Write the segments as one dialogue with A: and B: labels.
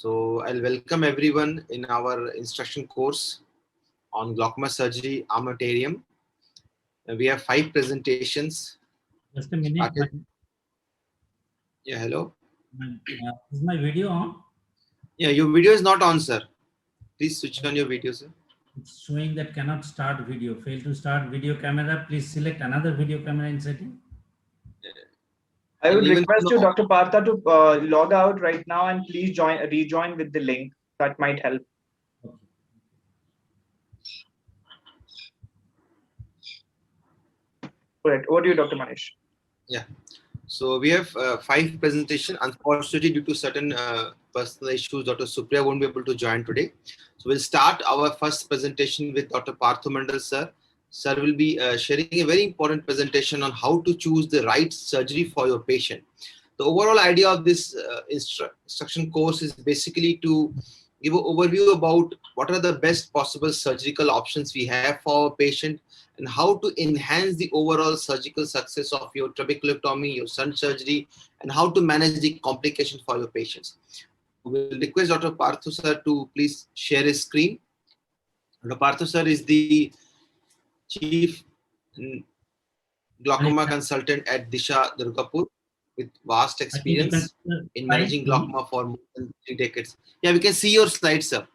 A: So I'll welcome everyone in our instruction course on glaucoma surgery armamentarium. We have 5 presentations.
B: Just a minute.
A: Yeah, hello.
B: Is my video on?
A: Yeah, your video is not on, sir. Please switch on your video, sir.
B: It's showing that cannot start video. Fail to start video camera. Please select another video camera in setting.
C: I would request you, Dr. Partha, to log out right now and please rejoin with the link. That might help.
B: Okay.
C: Correct. Over to you, Dr. Manish.
A: Yeah. So we have 5 presentations. Unfortunately, due to certain personal issues, Dr. Supriya won't be able to join today. So we'll start our first presentation with Dr. Partha Mandal, sir. Sir will be sharing a very important presentation on how to choose the right surgery for your patient. The overall idea of this instruction course is basically to give an overview about what are the best possible surgical options we have for our patient and how to enhance the overall surgical success of your trabeculectomy, your shunt surgery, and how to manage the complications for your patients. We'll request Dr. Partha sir to please share his screen. Dr. Partha sir is the Chief Glaucoma Consultant at Disha Durgapur with vast experience in managing glaucoma for more than 3 decades. Yeah, we can see your slides, sir.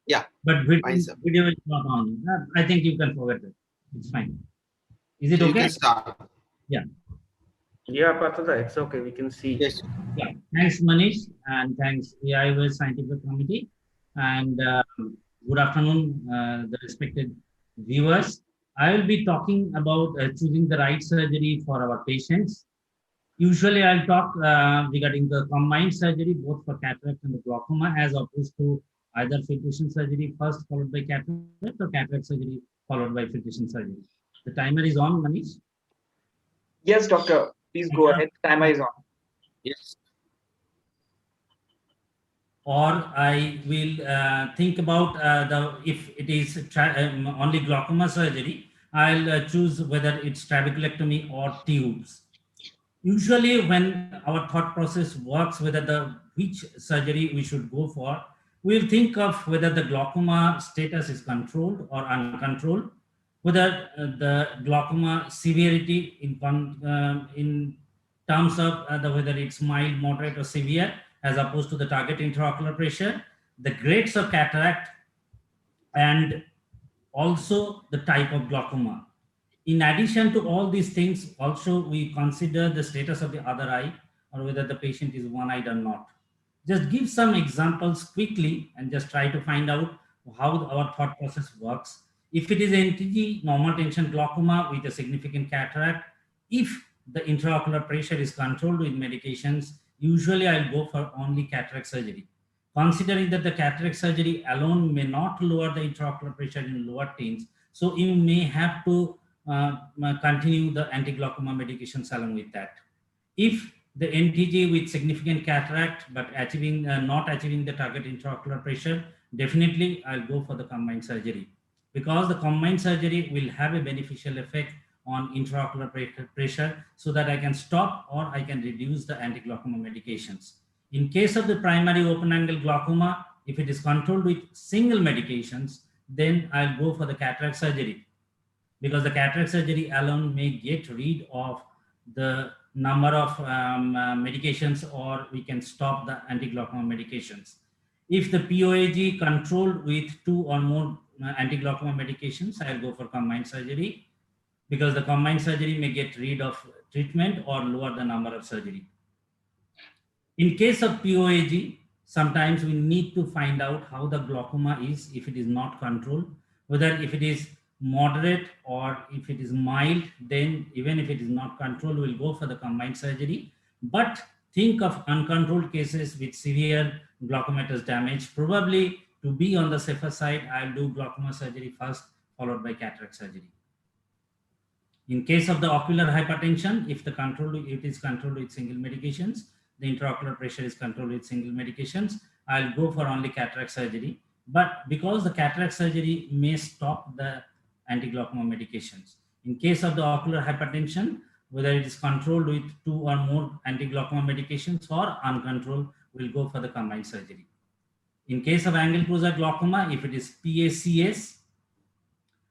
A: Yeah,
B: but video is not on. I think you can forget it. It's fine. Is it
A: so
B: okay?
A: You can start.
B: Yeah.
D: Yeah, Partha, it's okay. We can see.
A: Yes.
B: Yeah. Thanks, Manish, and thanks AIOS Scientific Committee. And good afternoon, the respected viewers. I will be talking about choosing the right surgery for our patients. Usually, I'll talk regarding the combined surgery, both for cataract and the glaucoma, as opposed to either filtration surgery first, followed by cataract, or cataract surgery followed by filtration surgery. The timer is on, Manish?
C: Yes, doctor. Please go ahead. Timer is on.
A: Yes.
B: Or I will think about if it is only glaucoma surgery, I'll choose whether it's trabeculectomy or tubes. Usually when our thought process works, whether which surgery we should go for, we'll think of whether the glaucoma status is controlled or uncontrolled, whether the glaucoma severity in terms of whether it's mild, moderate, or severe, as opposed to the target intraocular pressure, the grades of cataract, and also the type of glaucoma. In addition to all these things, also we consider the status of the other eye or whether the patient is one-eyed or not. Just give some examples quickly and just try to find out how our thought process works. If it is NTG, normal tension glaucoma with a significant cataract, if the intraocular pressure is controlled with medications, usually I'll go for only cataract surgery. Considering that the cataract surgery alone may not lower the intraocular pressure in lower teens, so you may have to continue the anti-glaucoma medications along with that. If the NTG with significant cataract but not achieving the target intraocular pressure, definitely I'll go for the combined surgery, because the combined surgery will have a beneficial effect on intraocular pressure so that I can stop or I can reduce the anti-glaucoma medications. In case of the primary open angle glaucoma, if it is controlled with single medications, then I'll go for the cataract surgery, because the cataract surgery alone may get rid of the number of medications, or we can stop the anti-glaucoma medications. If the POAG controlled with 2 or more anti-glaucoma medications, I'll go for combined surgery, because the combined surgery may get rid of treatment or lower the number of surgery. In case of POAG, sometimes we need to find out how the glaucoma is if it is not controlled, whether if it is moderate or if it is mild, then even if it is not controlled, we'll go for the combined surgery. But think of uncontrolled cases with severe glaucomatous damage. Probably to be on the safer side, I'll do glaucoma surgery first, followed by cataract surgery. In case of the ocular hypertension, if it is controlled with single medications, the intraocular pressure is controlled with single medications, I'll go for only cataract surgery. But because the cataract surgery may stop the anti-glaucoma medications. In case of the ocular hypertension, whether it is controlled with 2 or more anti-glaucoma medications or uncontrolled, we'll go for the combined surgery. In case of angle closure glaucoma, if it is PACS,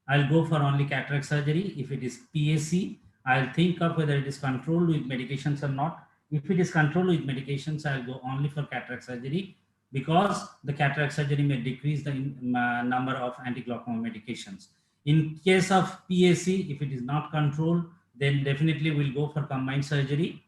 B: I'll go for only cataract surgery. If it is PAC, I'll think of whether it is controlled with medications or not. If it is controlled with medications, I'll go only for cataract surgery, because the cataract surgery may decrease the number of anti-glaucoma medications. In case of PAC, if it is not controlled, then definitely we'll go for combined surgery,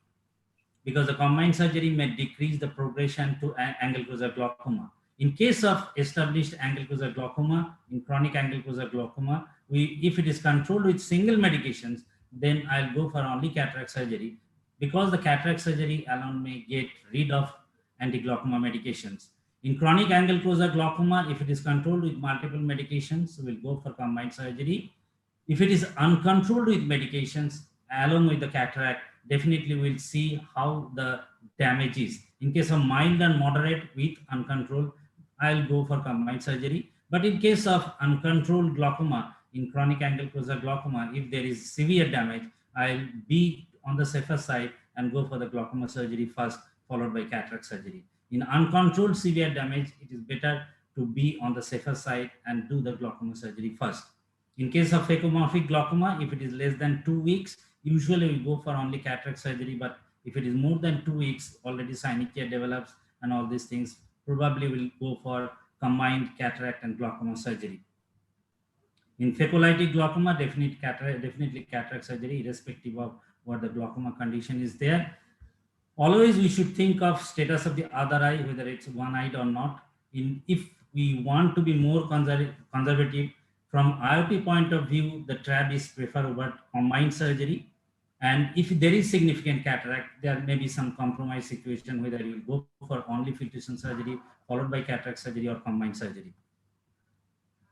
B: because the combined surgery may decrease the progression to angle closure glaucoma. In case of established angle closure glaucoma, in chronic angle closure glaucoma, if it is controlled with single medications, then I'll go for only cataract surgery, because the cataract surgery alone may get rid of anti-glaucoma medications. In chronic angle closure glaucoma, if it is controlled with multiple medications, we'll go for combined surgery. If it is uncontrolled with medications along with the cataract, definitely we'll see how the damage is. In case of mild and moderate with uncontrolled, I'll go for combined surgery. But in case of uncontrolled glaucoma, in chronic angle closure glaucoma, if there is severe damage, I'll be on the safer side and go for the glaucoma surgery first, followed by cataract surgery. In uncontrolled severe damage, it is better to be on the safer side and do the glaucoma surgery first. In case of phacomorphic glaucoma, if it is less than 2 weeks, usually we go for only cataract surgery. But if it is more than 2 weeks, already synechiae develops and all these things, probably will go for combined cataract and glaucoma surgery. In phacolytic glaucoma, definitely cataract surgery, irrespective of what the glaucoma condition is there. Always we should think of status of the other eye, whether it's one-eyed or not. If we want to be more conservative, from IOP point of view, the TRAB is preferred over combined surgery. And if there is significant cataract, there may be some compromise situation, whether you go for only filtration surgery, followed by cataract surgery or combined surgery.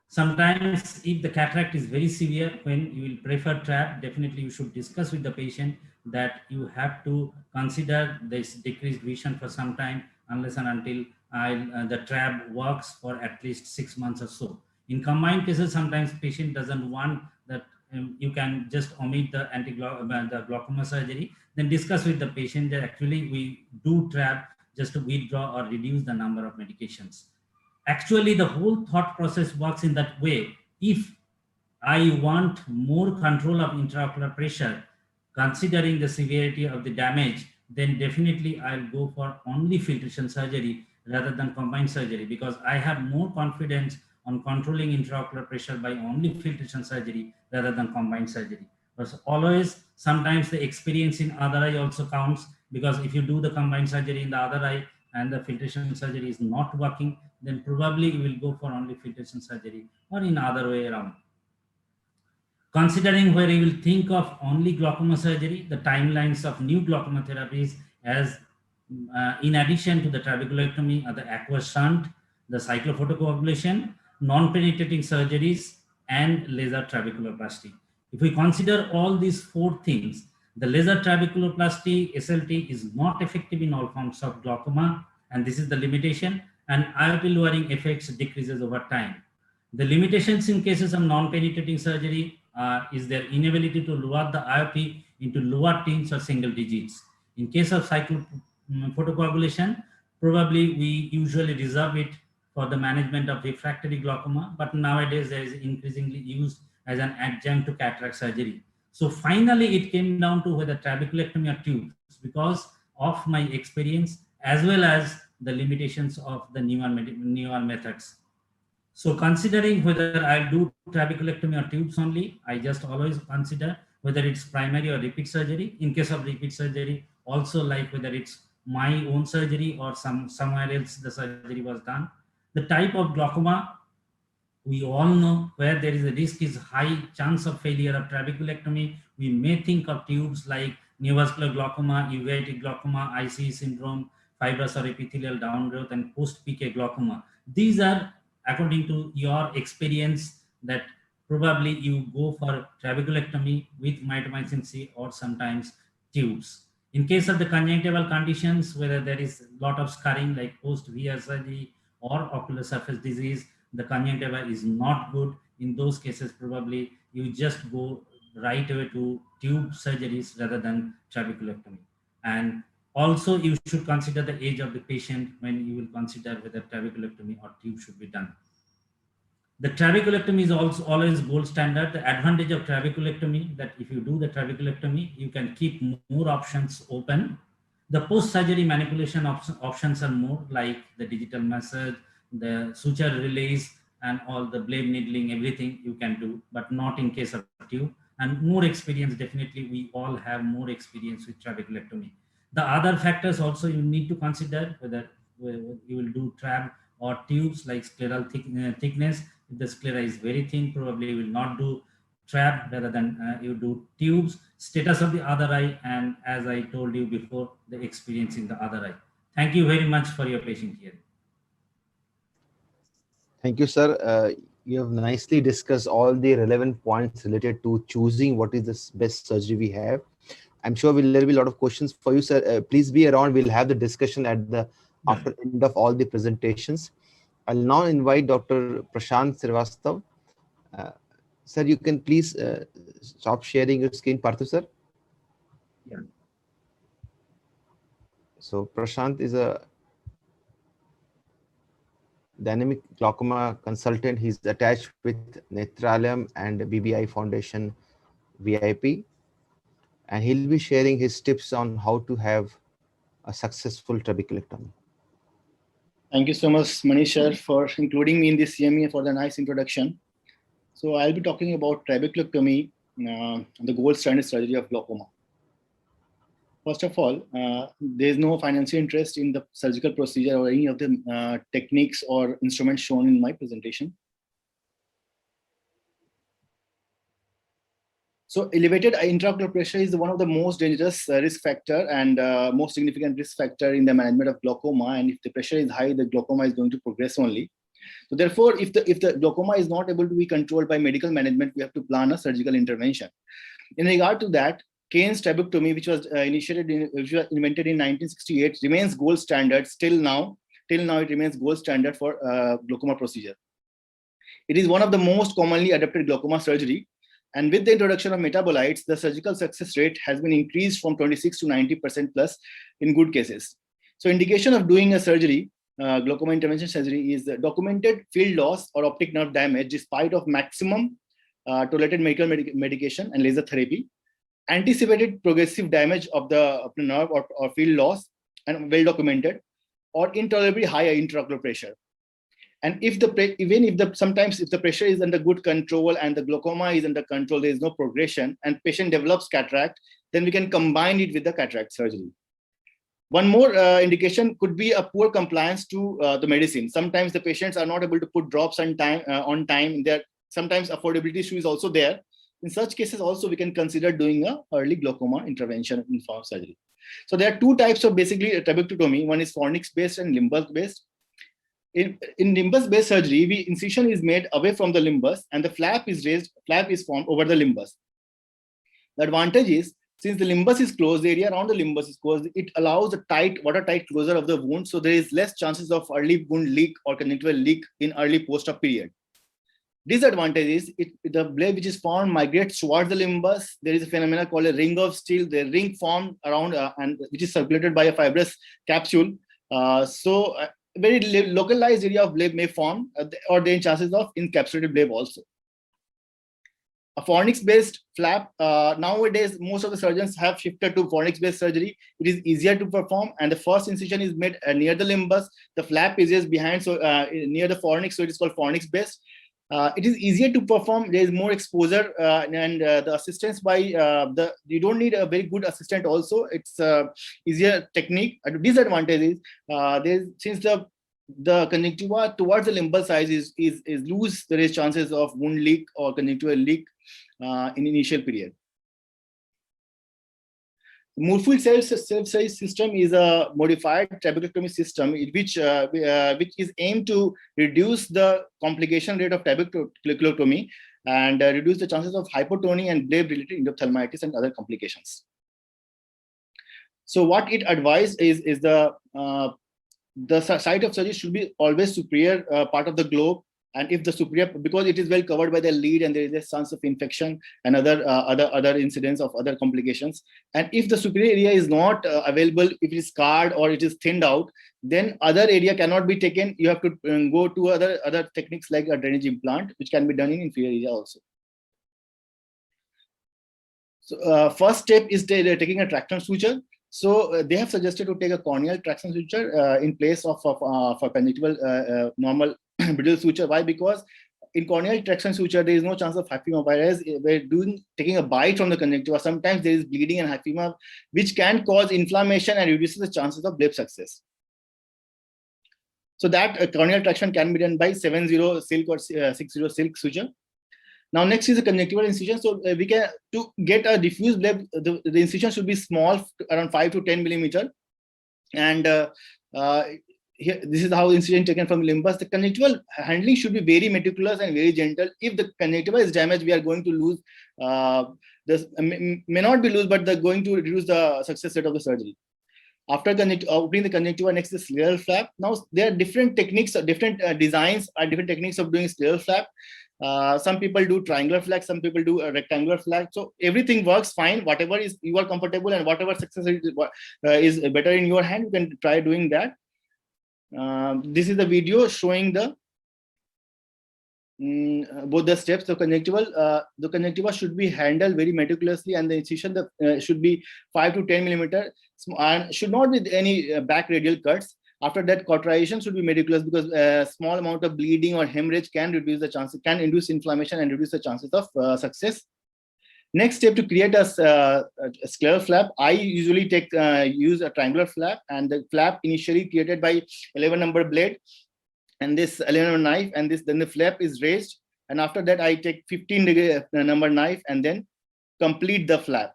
B: Sometimes if the cataract is very severe, when you will prefer TRAB, definitely you should discuss with the patient that you have to consider this decreased vision for some time, unless and until the TRAB works for at least 6 months or so. In combined cases, sometimes patient doesn't want that you can just omit the glaucoma surgery. Then discuss with the patient that actually we do TRAB just to withdraw or reduce the number of medications. Actually, the whole thought process works in that way. If I want more control of intraocular pressure, considering the severity of the damage, then definitely I'll go for only filtration surgery rather than combined surgery, because I have more confidence on controlling intraocular pressure by only filtration surgery rather than combined surgery. But always, sometimes the experience in other eye also counts, because if you do the combined surgery in the other eye and the filtration surgery is not working, then probably you will go for only filtration surgery or in other way around. Considering where you will think of only glaucoma surgery, the timelines of new glaucoma therapies as in addition to the trabeculectomy or the aqueous shunt, the cyclophotocoagulation, non-penetrating surgeries, and laser trabeculoplasty. If we consider all these 4 things, the laser trabeculoplasty, SLT, is not effective in all forms of glaucoma, and this is the limitation, and IOP lowering effects decreases over time. The limitations in cases of non-penetrating surgery is their inability to lower the IOP into lower teens or single digits. In case of cyclophotocoagulation, probably we usually reserve it for the management of refractory glaucoma, but nowadays there is increasingly used as an adjunct to cataract surgery. So finally, it came down to whether trabeculectomy or tubes, because of my experience as well as the limitations of the newer methods. So considering whether I'll do trabeculectomy or tubes only, I just always consider whether it's primary or repeat surgery. In case of repeat surgery, also like whether it's my own surgery or somewhere else the surgery was done. The type of glaucoma, we all know where there is a risk is high chance of failure of trabeculectomy. We may think of tubes like neovascular glaucoma, uveitic glaucoma, ICE syndrome, fibrous or epithelial downgrowth, and post-PK glaucoma. These are according to your experience that probably you go for trabeculectomy with mitomycin C or sometimes tubes. In case of the conjunctival conditions, whether there is a lot of scarring like post-VR surgery or ocular surface disease, the conjunctiva is not good. In those cases, probably you just go right away to tube surgeries rather than trabeculectomy. And Also, you should consider the age of the patient when you will consider whether trabeculectomy or tube should be done. The trabeculectomy is also always gold standard. The advantage of trabeculectomy that if you do the trabeculectomy, you can keep more options open. The post-surgery manipulation options are more, like the digital massage, the suture release, and all the blade needling, everything you can do, but not in case of tube. And more experience, definitely we all have more experience with trabeculectomy. The other factors also you need to consider, whether you will do trab or tubes, like scleral thickness. If the sclera is very thin, probably you will not do trab, rather than you do tubes. Status of the other eye, and as I told you before, the experience in the other eye. Thank you very much for your patient hearing.
A: Thank you, sir. You have nicely discussed all the relevant points related to choosing what is the best surgery we have. I'm sure there will be a lot of questions for you, sir. Please be around. We'll have the discussion at the after end of all the presentations. I'll now invite Dr. Prashant Srivastava. Sir, you can please stop sharing your screen, Parthu, sir.
C: Yeah.
A: So Prashant is a dynamic glaucoma consultant. He's attached with Netralayam and BBI Foundation VIP, and he'll be sharing his tips on how to have a successful trabeculectomy.
E: Thank you so much, Manish sir, for including me in this CME for the nice introduction. So I'll be talking about trabeculectomy, the gold standard surgery of glaucoma. First of all, there is no financial interest in the surgical procedure or any of the techniques or instruments shown in my presentation. So elevated intraocular pressure is one of the most dangerous risk factor and most significant risk factor in the management of glaucoma. And if the pressure is high, the glaucoma is going to progress only. So therefore, if the glaucoma is not able to be controlled by medical management, we have to plan a surgical intervention. In regard to that, Kane's trabectomy, which was invented in 1968, remains gold standard still now. Till now, it remains gold standard for glaucoma procedure. It is one of the most commonly adopted glaucoma surgery. And with the introduction of metabolites, the surgical success rate has been increased from 26 to 90% plus in good cases. So indication of doing a surgery, glaucoma intervention surgery, is documented field loss or optic nerve damage despite of maximum tolerated medication and laser therapy, anticipated progressive damage of the nerve or field loss, and well documented, or intolerably high intraocular pressure. And sometimes if the pressure is under good control and the glaucoma is under control, there is no progression and patient develops cataract, then we can combine it with the cataract surgery. One more indication could be a poor compliance to the medicine. Sometimes the patients are not able to put drops on time. Sometimes affordability issue is also there. In such cases also, we can consider doing a early glaucoma intervention in form of surgery. So there are two types of basically trabectomy. One is fornix-based and limbus-based. In limbus-based surgery, incision is made away from the limbus and the flap is formed over the limbus. The advantage is, since the limbus is closed, the area around the limbus is closed, it allows a watertight closure of the wound, so there is less chances of early wound leak or conjunctival leak in early post-op period. Disadvantage is, the blade which is formed migrates towards the limbus. There is a phenomenon called a ring of steel. The ring formed around and which is circulated by a fibrous capsule. So very localized area of blade may form, or there are chances of encapsulated blade also. A fornix-based flap, nowadays most of the surgeons have shifted to fornix-based surgery. It is easier to perform, and the first incision is made near the limbus. The flap is just behind, so near the fornix, so it is called fornix-based. It is easier to perform. There is more exposure, and the assistance by you don't need a very good assistant. Also, it's easier technique. Disadvantage is since the conjunctiva towards the limbal size is loose, there is chances of wound leak or conjunctival leak in initial period. Morphoid self-size system is a modified trabeculectomy system which is aimed to reduce the complication rate of trabeculectomy and reduce the chances of hypotony and blade-related endophthalmitis and other complications. So what it advised is the site of surgery should be always superior part of the globe, And if the superior, because it is well covered by the lead and there is a chance of infection and other incidents of other complications. And if the superior area is not available, if it is scarred or it is thinned out, then other area cannot be taken. You have to go to other techniques like a drainage implant, which can be done in inferior area also. So first step is taking a traction suture. So they have suggested to take a corneal traction suture in place of conjunctival normal brittle suture. Why? Because in corneal traction suture, there is no chance of hyphema, whereas we're taking a bite from the conjunctiva. Sometimes there is bleeding and hyphema, which can cause inflammation and reduces the chances of bleb success. So that corneal traction can be done by 7-0 silk or 6-0 silk suture. Now next is the conjunctival incision. So we can, to get a diffuse bleb, the incision should be small, around 5 to 10 millimeter. And here, this is how the incision taken from the limbus. The conjunctival handling should be very meticulous and very gentle. If the conjunctiva is damaged, we are going to lose, may not be lose, but they're going to reduce the success rate of the surgery. After opening the conjunctiva, next is scleral flap. Now there are different techniques, different designs, different techniques of doing scleral flap. Some people do triangular flap, some people do a rectangular flap. So everything works fine. Whatever is you are comfortable and whatever success is better in your hand, you can try doing that. This is the video showing the both the steps. The conjunctiva should be handled very meticulously, and the incision should be 5 to 10 millimeter and should not be any back radial cuts. After that, cauterization should be meticulous because a small amount of bleeding or hemorrhage can reduce the chances, can induce inflammation and reduce the chances of success. Next step, to create a scleral flap, I usually use a triangular flap, and the flap initially created by 11 number blade and this 11 number knife, and then the flap is raised, and after that I take 15 number knife and then complete the flap.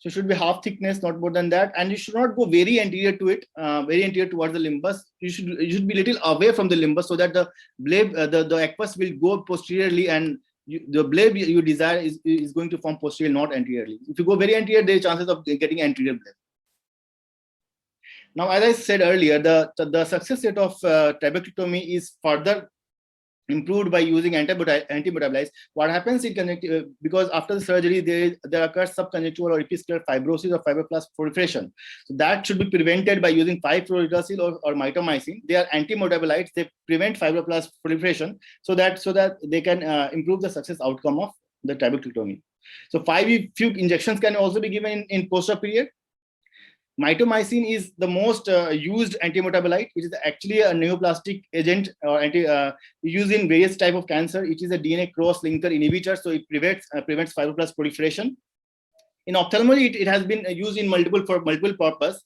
E: So it should be half thickness, not more than that, and you should not go very anterior to it, very anterior towards the limbus. You should be little away from the limbus so that the blade, the aqueous will go posteriorly, and the blade you desire is going to form posterior, not anteriorly. If you go very anterior, there are chances of getting anterior blade. Now, as I said earlier, the success rate of trabectomy is further improved by using antimetabolites. What happens in because after the surgery, there occurs subconjunctival or episcleral fibrosis or fibroblast proliferation. So that should be prevented by using 5-fluorouracil or mitomycin. They are antimetabolites. They prevent fibroblast proliferation so that they can improve the success outcome of the trabectomy. So 5 few injections can also be given in post-op period. Mitomycin is the most used antimetabolite. It is actually a neoplastic agent or used in various types of cancer. It is a DNA cross-linker inhibitor, so it prevents fibroblast proliferation. In ophthalmology, it has been used in multiple purpose.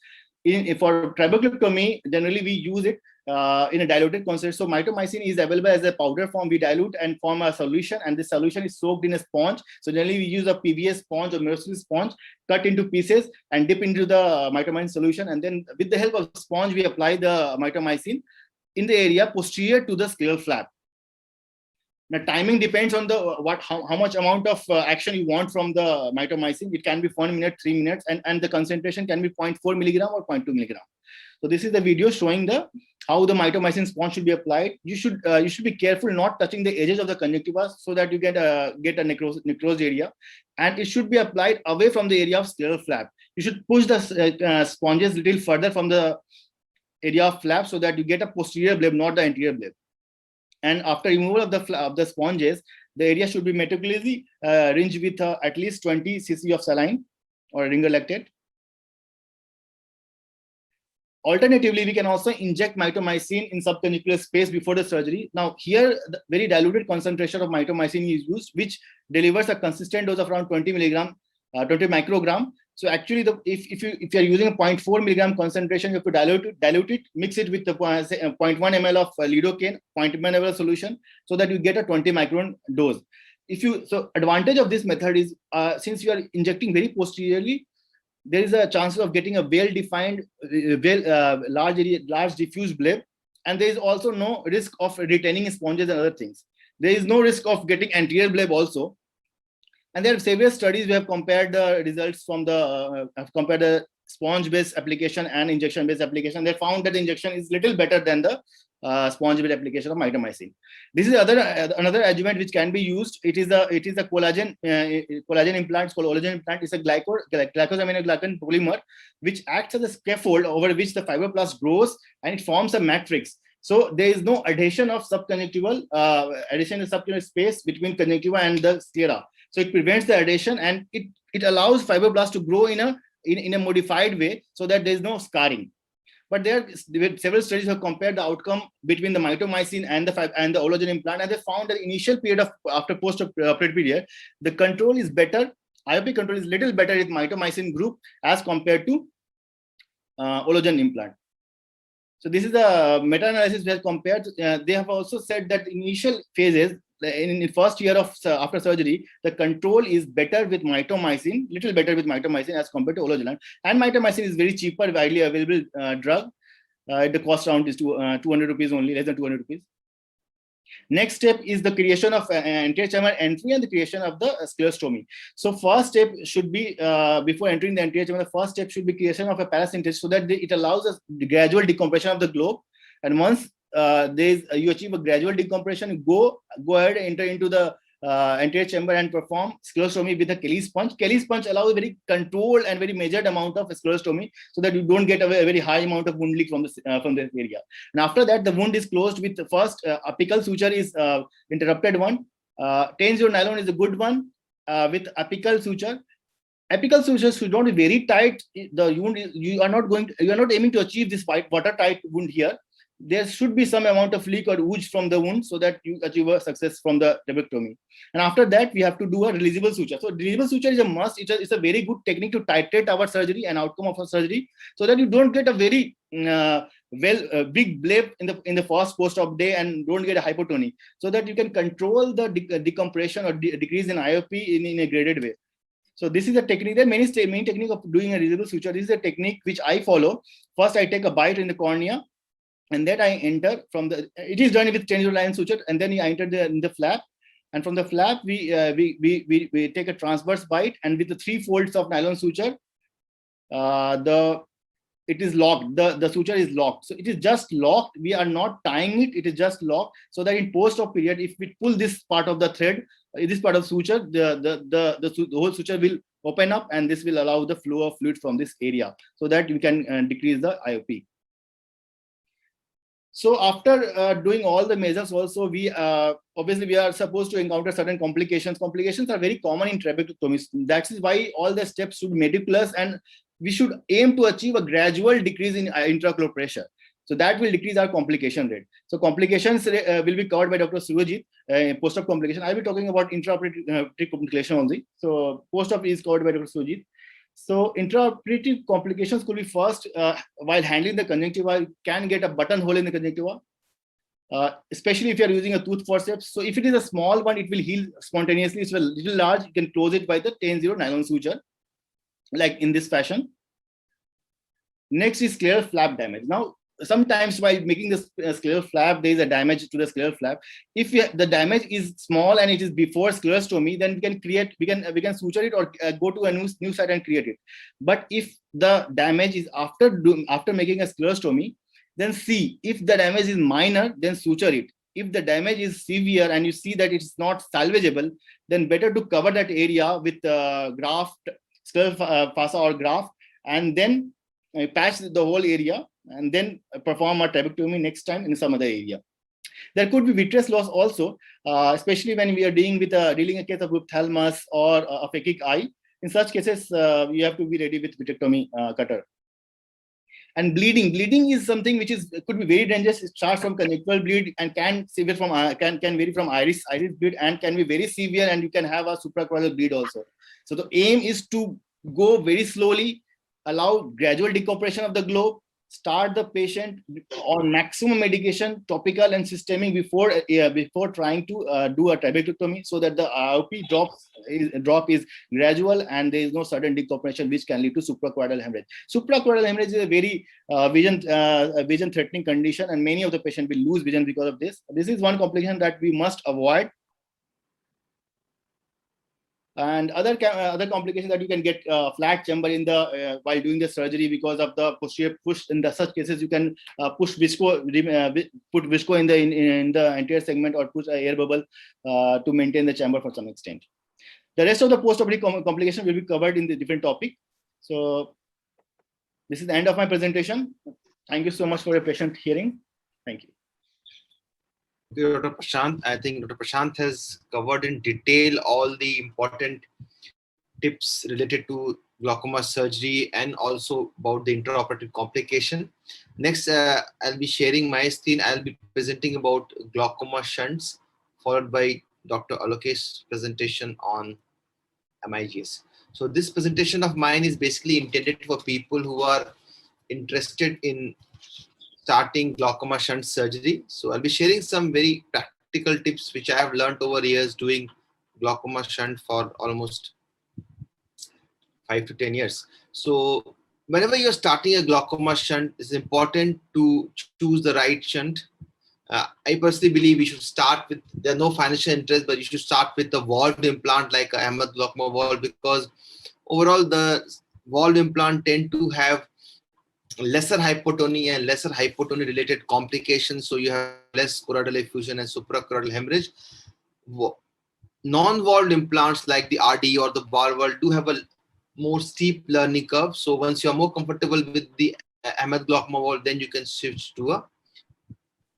E: For trabeculectomy, generally we use it in a diluted concentration. So mitomycin is available as a powder form. We dilute and form a solution, and the solution is soaked in a sponge. So generally we use a PVA sponge or mercury sponge, cut into pieces and dip into the mitomycin solution, and then with the help of sponge we apply the mitomycin in the area posterior to the scleral flap. Now, timing depends on how much amount of action you want from the mitomycin. It can be 1 minute, 3 minutes, and the concentration can be 0.4 milligram or 0.2 milligram. So this is the video showing how the mitomycin sponge should be applied. You should be careful not touching the edges of the conjunctiva so that you get a necrosed area, and it should be applied away from the area of scleral flap. You should push the sponges little further from the area of flap so that you get a posterior bleb, not the anterior bleb. And after removal of the sponges, the area should be meticulously rinsed with at least 20 cc of saline or ringer lactate. Alternatively, we can also inject mitomycin in subconjunctival space before the surgery. Now, here, the very diluted concentration of mitomycin is used, which delivers a consistent dose of around 20 microgram. So actually, if you are using a 0.4 milligram concentration, you have to dilute it, mix it with the 0.1 ml of lidocaine, 0.1 ml of solution, so that you get a 20 micron dose. So advantage of this method is since you are injecting very posteriorly, there is a chance of getting a well-defined, large diffuse bleb, and there is also no risk of retaining sponges and other things. There is no risk of getting anterior bleb also. And there are several studies we have compared the results from the sponge-based application and injection-based application. They found that the injection is little better than the sponge-based application of mitomycin. This is another adjuvant which can be used. It is a collagen implant. It's called collagen implant. It's a glycosaminoglycan polymer which acts as a scaffold over which the fibroblast grows, and it forms a matrix. So there is no adhesion of subconjunctival space between conjunctiva and the sclera. So it prevents the adhesion, and it allows fibroblasts to grow in a modified way so that there is no scarring. But there are several studies have compared the outcome between the mitomycin and the collagen implant, and they found that initial period after post-operative period, the control is better. IOP control is little better with mitomycin group as compared to collagen implant. So this is a meta-analysis where compared. They have also said that initial phases in the first year of after surgery, the control is better with mitomycin, little better with mitomycin as compared to collagen. And mitomycin is very cheaper, widely available drug. The cost round is 200 rupees only, less than 200 rupees. Next step is the creation of anterior chamber entry and the creation of the sclerostomy. So first step should be, before entering the anterior chamber, the first step should be creation of a parasynthes so that it allows us the gradual decompression of the globe. And once you achieve a gradual decompression, go ahead and enter into the anterior chamber and perform sclerostomy with a Kelly sponge. Kelly sponge allows very controlled and very measured amount of sclerostomy so that you don't get a very high amount of wound leak from this area. And after that, the wound is closed with the first apical suture is interrupted one. 10-0 nylon is a good one with apical suture. Apical sutures should not be very tight. The wound is, you are not aiming to achieve this watertight wound here. There should be some amount of leak or ooze from the wound so that you achieve a success from the trabecutomy. And after that, we have to do a releasable suture. So releasable suture is a must. It's a very good technique to titrate our surgery and outcome of our surgery so that you don't get a very big bleb in the first post-op day and don't get a hypotony, so that you can control the decompression or decrease in IOP in a graded way. So this is a technique. There are many techniques of doing a releasable suture. This is a technique which I follow. First, I take a bite in the cornea, and then I enter from the. It is done with 10-0 line suture, and then I enter in the flap, and from the flap we take a transverse bite, and with the 3 folds of nylon suture, it is locked. The suture is locked, so it is just locked. We are not tying it; it is just locked, so that in post-op period, if we pull this part of the thread, this part of suture, the whole suture will open up, and this will allow the flow of fluid from this area, so that you can decrease the IOP. So after doing all the measures, also we obviously we are supposed to encounter certain complications. Complications are very common in trabeculotomy. That is why all the steps should be meticulous, and we should aim to achieve a gradual decrease in intraocular pressure. So that will decrease our complication rate. So complications will be covered by Dr. Surajit. Post-op complication, I'll be talking about intraoperative complication only. So post-op is covered by Dr. Surajit. So intraoperative complications could be first, while handling the conjunctiva, can get a buttonhole in the conjunctiva, especially if you are using a tooth forceps. So if it is a small one, it will heal spontaneously. If it's a little large, you can close it by the 10-0 nylon suture, like in this fashion. Next is scleral flap damage. Now, sometimes while making the scleral flap, there is a damage to the scleral flap. If the damage is small and it is before sclerostomy, then we can suture it or go to a new site and create it. But if the damage is after making a sclerostomy, then see if the damage is minor, then suture it. If the damage is severe and you see that it's not salvageable, then better to cover that area with graft, scleral fascia or graft, and then patch the whole area, and then perform a trabecutomy next time in some other area. There could be vitreous loss also, especially when we are dealing a case of ophthalmos or a phakic eye. In such cases, you have to be ready with vitrectomy cutter. And bleeding is something which could be very dangerous. It starts from conjunctival bleed and can vary from iris bleed, and can be very severe, and you can have a suprachoroidal bleed also. So the aim is to go very slowly, allow gradual decompression of the globe, start the patient on maximum medication, topical and systemic, before trying to do a trabecutomy, so that the IOP drop is gradual and there is no sudden decompression which can lead to suprachoroidal hemorrhage. Suprachoroidal hemorrhage is a very vision threatening condition, and many of the patients will lose vision because of this. This is one complication that we must avoid. And other complications that you can get flat chamber in the while doing the surgery because of the posterior push. In such cases, you can push visco, put visco in the anterior segment, or push a air bubble to maintain the chamber for some extent. The rest of the post-operative complication will be covered in the different topic. So this is the end of my presentation. Thank you so much for your patient hearing. Thank you.
A: Dr. Prashant. I think Dr. Prashant has covered in detail all the important tips related to glaucoma surgery and also about the intraoperative complication. Next, I'll be sharing my screen. I'll be presenting about glaucoma shunts, followed by Dr. Alokesh's presentation on MIGS. So this presentation of mine is basically intended for people who are interested in starting glaucoma shunt surgery. So I'll be sharing some very practical tips which I have learned over years doing glaucoma shunt for almost 5 to 10 years. So whenever you're starting a glaucoma shunt, it's important to choose the right shunt. I personally believe we should start with, there are no financial interest, but you should start with the valved implant like a Ahmed glaucoma valve, because overall the valved implant tend to have lesser hypotony and lesser hypotony related complications. So you have less choroidal effusion and suprachoroidal hemorrhage. Non-valved implants like the RD or the Barwell do have a more steep learning curve. So once you are more comfortable with the Ahmed glaucoma valve, then you can switch to a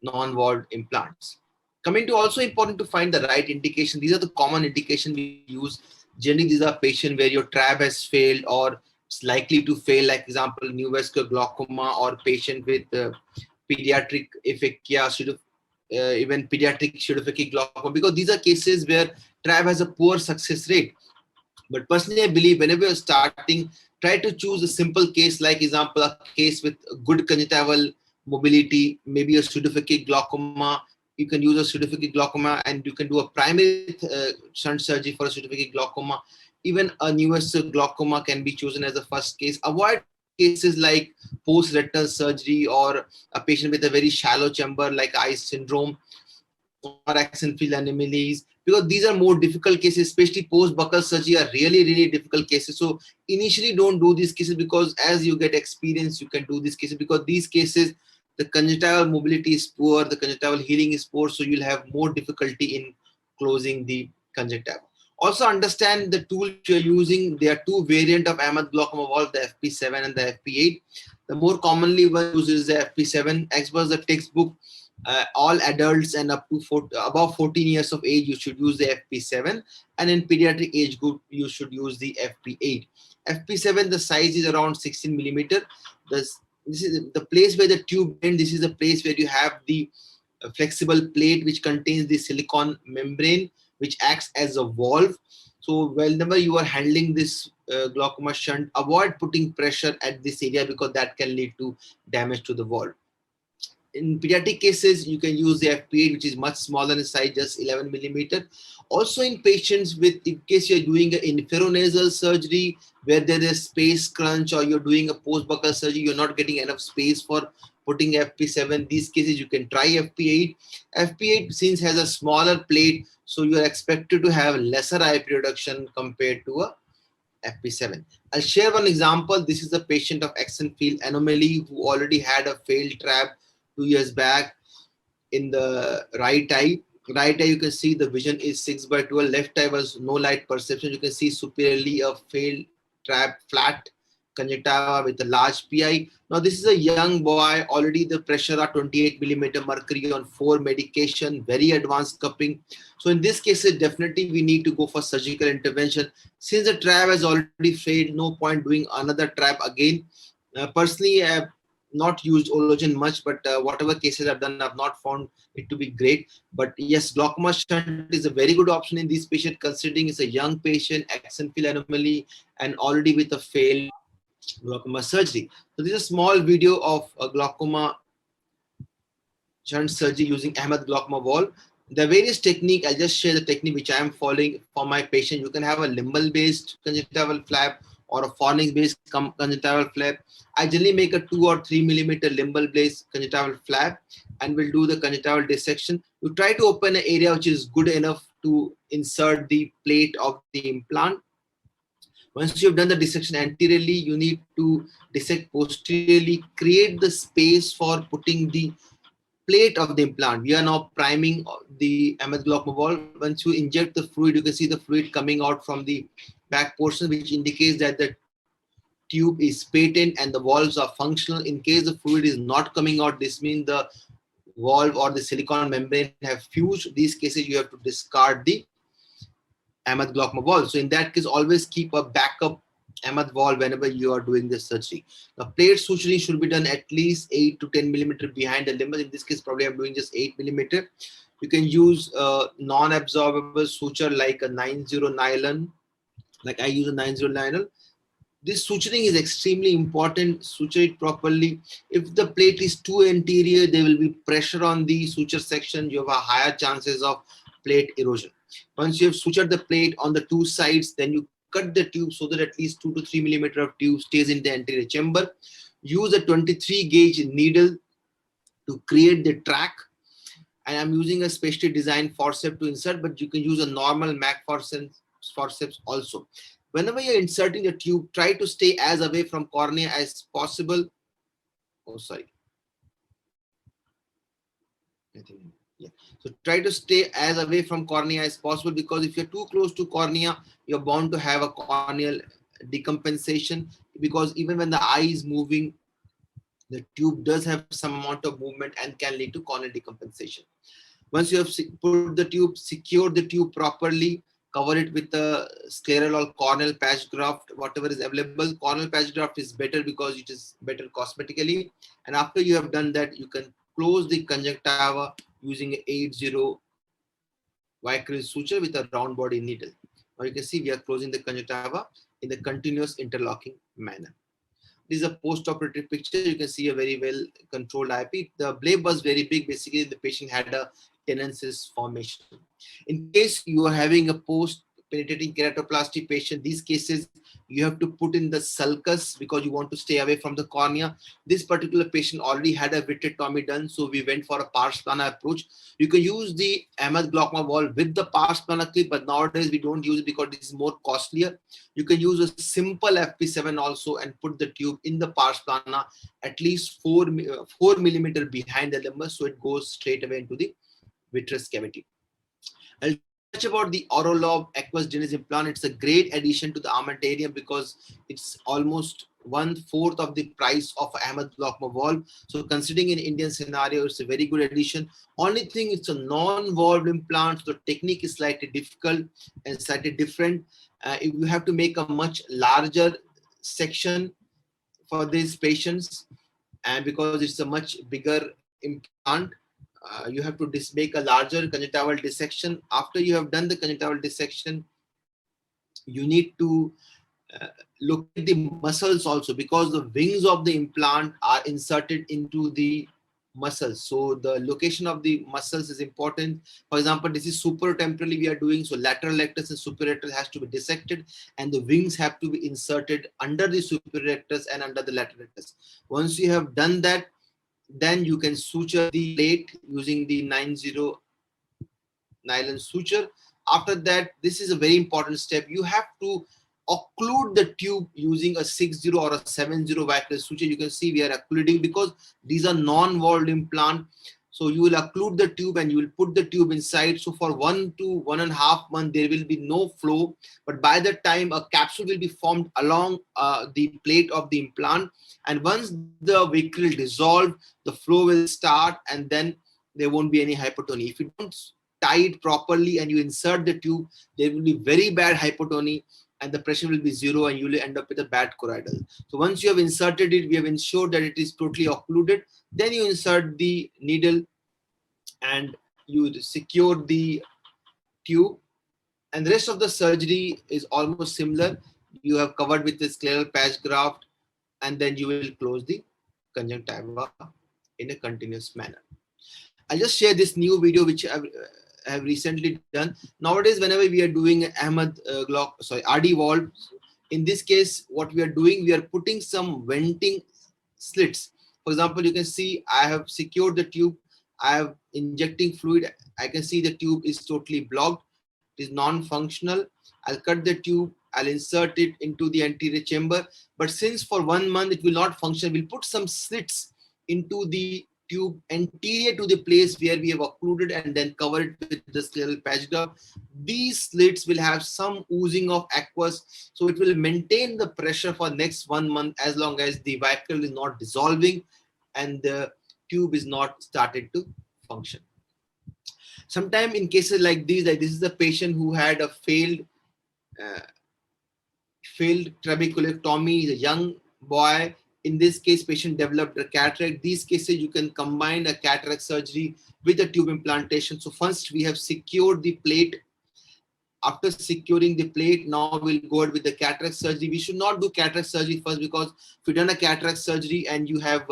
A: non-valved implants. Coming to also important to find the right indication. These are the common indications we use. Generally, these are patients where your trab has failed or it's likely to fail, like example, neovascular glaucoma or patient with pediatric aphakia, even pediatric pseudophakic glaucoma, because these are cases where trab has a poor success rate. But personally, I believe whenever you're starting, try to choose a simple case, like example, a case with good conjunctival mobility, maybe a pseudophakic glaucoma. You can use a pseudophakic glaucoma and you can do a primary shunt surgery for a pseudophakic glaucoma. Even a neovascular glaucoma can be chosen as the first case. Avoid cases like post-retinal surgery or a patient with a very shallow chamber like Eye syndrome or Axenfeld anomalies, because these are more difficult cases, especially post-buccal surgery are really, really difficult cases. So initially don't do these cases, because as you get experience, you can do these cases, because these cases, the conjunctival mobility is poor, the conjunctival healing is poor, so you'll have more difficulty in closing the conjunctiva. Also understand the tool you're using. There are two variants of Ahmed glaucoma valve, the FP7 and the FP8. The more commonly one uses the FP7. As per the textbook, all adults and up to above 14 years of age, you should use the FP7. And in pediatric age group, you should use the FP8. FP7, the size is around 16 millimeter. This is the place where the tube ends. This is the place where you have the flexible plate which contains the silicone membrane, which acts as a valve. So whenever you are handling this glaucoma shunt, avoid putting pressure at this area, because that can lead to damage to the valve. In pediatric cases, you can use the FP8, which is much smaller in size, just 11 millimeter. Also in patients with, in case you're doing an inferonasal surgery where there is space crunch, or you're doing a post-buccal surgery, you're not getting enough space for putting FP7, these cases you can try FP8. FP8 since has a smaller plate, so you are expected to have lesser IP reduction compared to a FP7. I'll share one example. This is a patient of Axenfeld anomaly who already had a failed trab 2 years back in the right eye. Right eye, you can see the vision is 6/12. Left eye was no light perception. You can see superiorly a failed trab, flat conjunctiva with a large PI. Now this is a young boy, already the pressure are 28 millimeter mercury on 4 medication, very advanced cupping. So in this case, definitely we need to go for surgical intervention. Since the trab has already failed, no point doing another trab again. Personally, I have not used Ologen much, but whatever cases I've done, I've not found it to be great. But yes, glaucoma shunt is a very good option in this patient, considering it's a young patient, Axenfeld anomaly, and already with a failed glaucoma surgery. So this is a small video of a glaucoma shunt surgery using Ahmed glaucoma valve. The various technique, I'll just share the technique which I am following for my patient. You can have a limbal based conjunctival flap, or a fornix-based conjunctival flap. I generally make a 2 or 3 millimeter limbal-based conjunctival flap, and we'll do the conjunctival dissection. You try to open an area which is good enough to insert the plate of the implant. Once you've done the dissection anteriorly, you need to dissect posteriorly, create the space for putting the plate of the implant. We are now priming the Ahmed glaucoma valve. Once you inject the fluid, you can see the fluid coming out from the back portion, which indicates that the tube is patent and the valves are functional. In case the fluid is not coming out, this means the valve or the silicon membrane have fused. In these cases, you have to discard the Ahmed glaucoma valve. So in that case, always keep a backup Ahmed valve whenever you are doing this surgery. The plate suturing should be done at least 8 to 10 millimeter behind the limbus. In this case, probably I'm doing just 8 millimeter. You can use a non-absorbable suture like a 90 nylon. Like I use a 90 nylon. This suturing is extremely important. Suture it properly. If the plate is too anterior, there will be pressure on the suture section. You have a higher chances of plate erosion. Once you have sutured the plate on the two sides, then you cut the tube so that at least 2 to 3 millimeter of tube stays in the anterior chamber. Use a 23 gauge needle to create the track. And I'm using a specially designed forceps to insert, but you can use a normal Mac forceps also. Whenever you're inserting the tube, try to stay as away from cornea as possible. Oh, sorry. Yeah. So try to stay as away from cornea as possible, because if you're too close to cornea, you're bound to have a corneal decompensation, because even when the eye is moving, the tube does have some amount of movement and can lead to corneal decompensation. Once you have put the tube, secure the tube properly, cover it with a scleral or corneal patch graft, whatever is available. Corneal patch graft is better because it is better cosmetically. And after you have done that, you can close the conjunctiva using an 80 Vicryl suture with a round body needle. Now you can see we are closing the conjunctiva in the continuous interlocking manner. This is a post-operative picture. You can see a very well controlled IP. The bleb was very big. Basically, the patient had a tenacious formation. In case you are having a post-penetrating keratoplasty patient, these cases you have to put in the sulcus because you want to stay away from the cornea. This particular patient already had a vitrectomy done, so we went for a pars plana approach. You can use the Ahmed glaucoma valve with the pars plana clip, but nowadays we don't use it because this is more costlier. You can use a simple FP7 also and put the tube in the pars plana at least 4 millimeter behind the limbus, so it goes straight away into the vitreous cavity. I'll touch about the Orolob aqueous drainage implant. It's a great addition to the armamentarium because it's almost 1/4 of the price of Ahmed glaucoma valve. So considering in Indian scenario, it's a very good addition. Only thing, it's a non-valved implant, so the technique is slightly difficult and slightly different. If you have to make a much larger section for these patients, and because it's a much bigger implant, you have to make a larger conjunctival dissection. After you have done the conjunctival dissection, you need to look at the muscles also, because the wings of the implant are inserted into the muscles. So the location of the muscles is important. For example, this is supratemporally we are doing, so lateral rectus and superior rectus has to be dissected, and the wings have to be inserted under the superior rectus and under the lateral rectus. Once you have done that, then you can suture the plate using the 90 nylon suture. After that, this is a very important step. You have to occlude the tube using a 60 or a 70 Vicryl suture. You can see we are occluding because these are non-valved implant. So you will occlude the tube and you will put the tube inside. So for 1 to 1.5 months, there will be no flow. But by the time, a capsule will be formed along the plate of the implant. And once the Vicryl dissolve, the flow will start, and then there won't be any hypotony. If you don't tie it properly and you insert the tube, there will be very bad hypotony and the pressure will be 0 and you will end up with a bad choroidal. So once you have inserted it, we have ensured that it is totally occluded. Then you insert the needle and you secure the tube. And the rest of the surgery is almost similar. You have covered with the scleral patch graft, and then you will close the conjunctiva in a continuous manner. I'll just share this new video which I have recently done. Nowadays, whenever we are doing RD valve, In this case, what we are doing, we are putting some venting slits. For example, you can see I have secured the tube. I have injecting fluid. I can see the tube is totally blocked. It is non-functional. I'll cut the tube. I'll insert it into the anterior chamber. But since for 1 month it will not function, we'll put some slits into the tube anterior to the place where we have occluded and then cover it with the scleral patch glove. These slits will have some oozing of aqueous, so it will maintain the pressure for next 1 month as long as the vacuole is not dissolving and the tube is not started to function. Sometimes in cases like these, like this is a patient who had a failed trabeculectomy, he's a young boy. In this case, patient developed a cataract. These cases, you can combine a cataract surgery with a tube implantation. So first we have secured the plate. After securing the plate, now we'll go ahead with the cataract surgery. We should not do cataract surgery first, because if you've done a cataract surgery and you have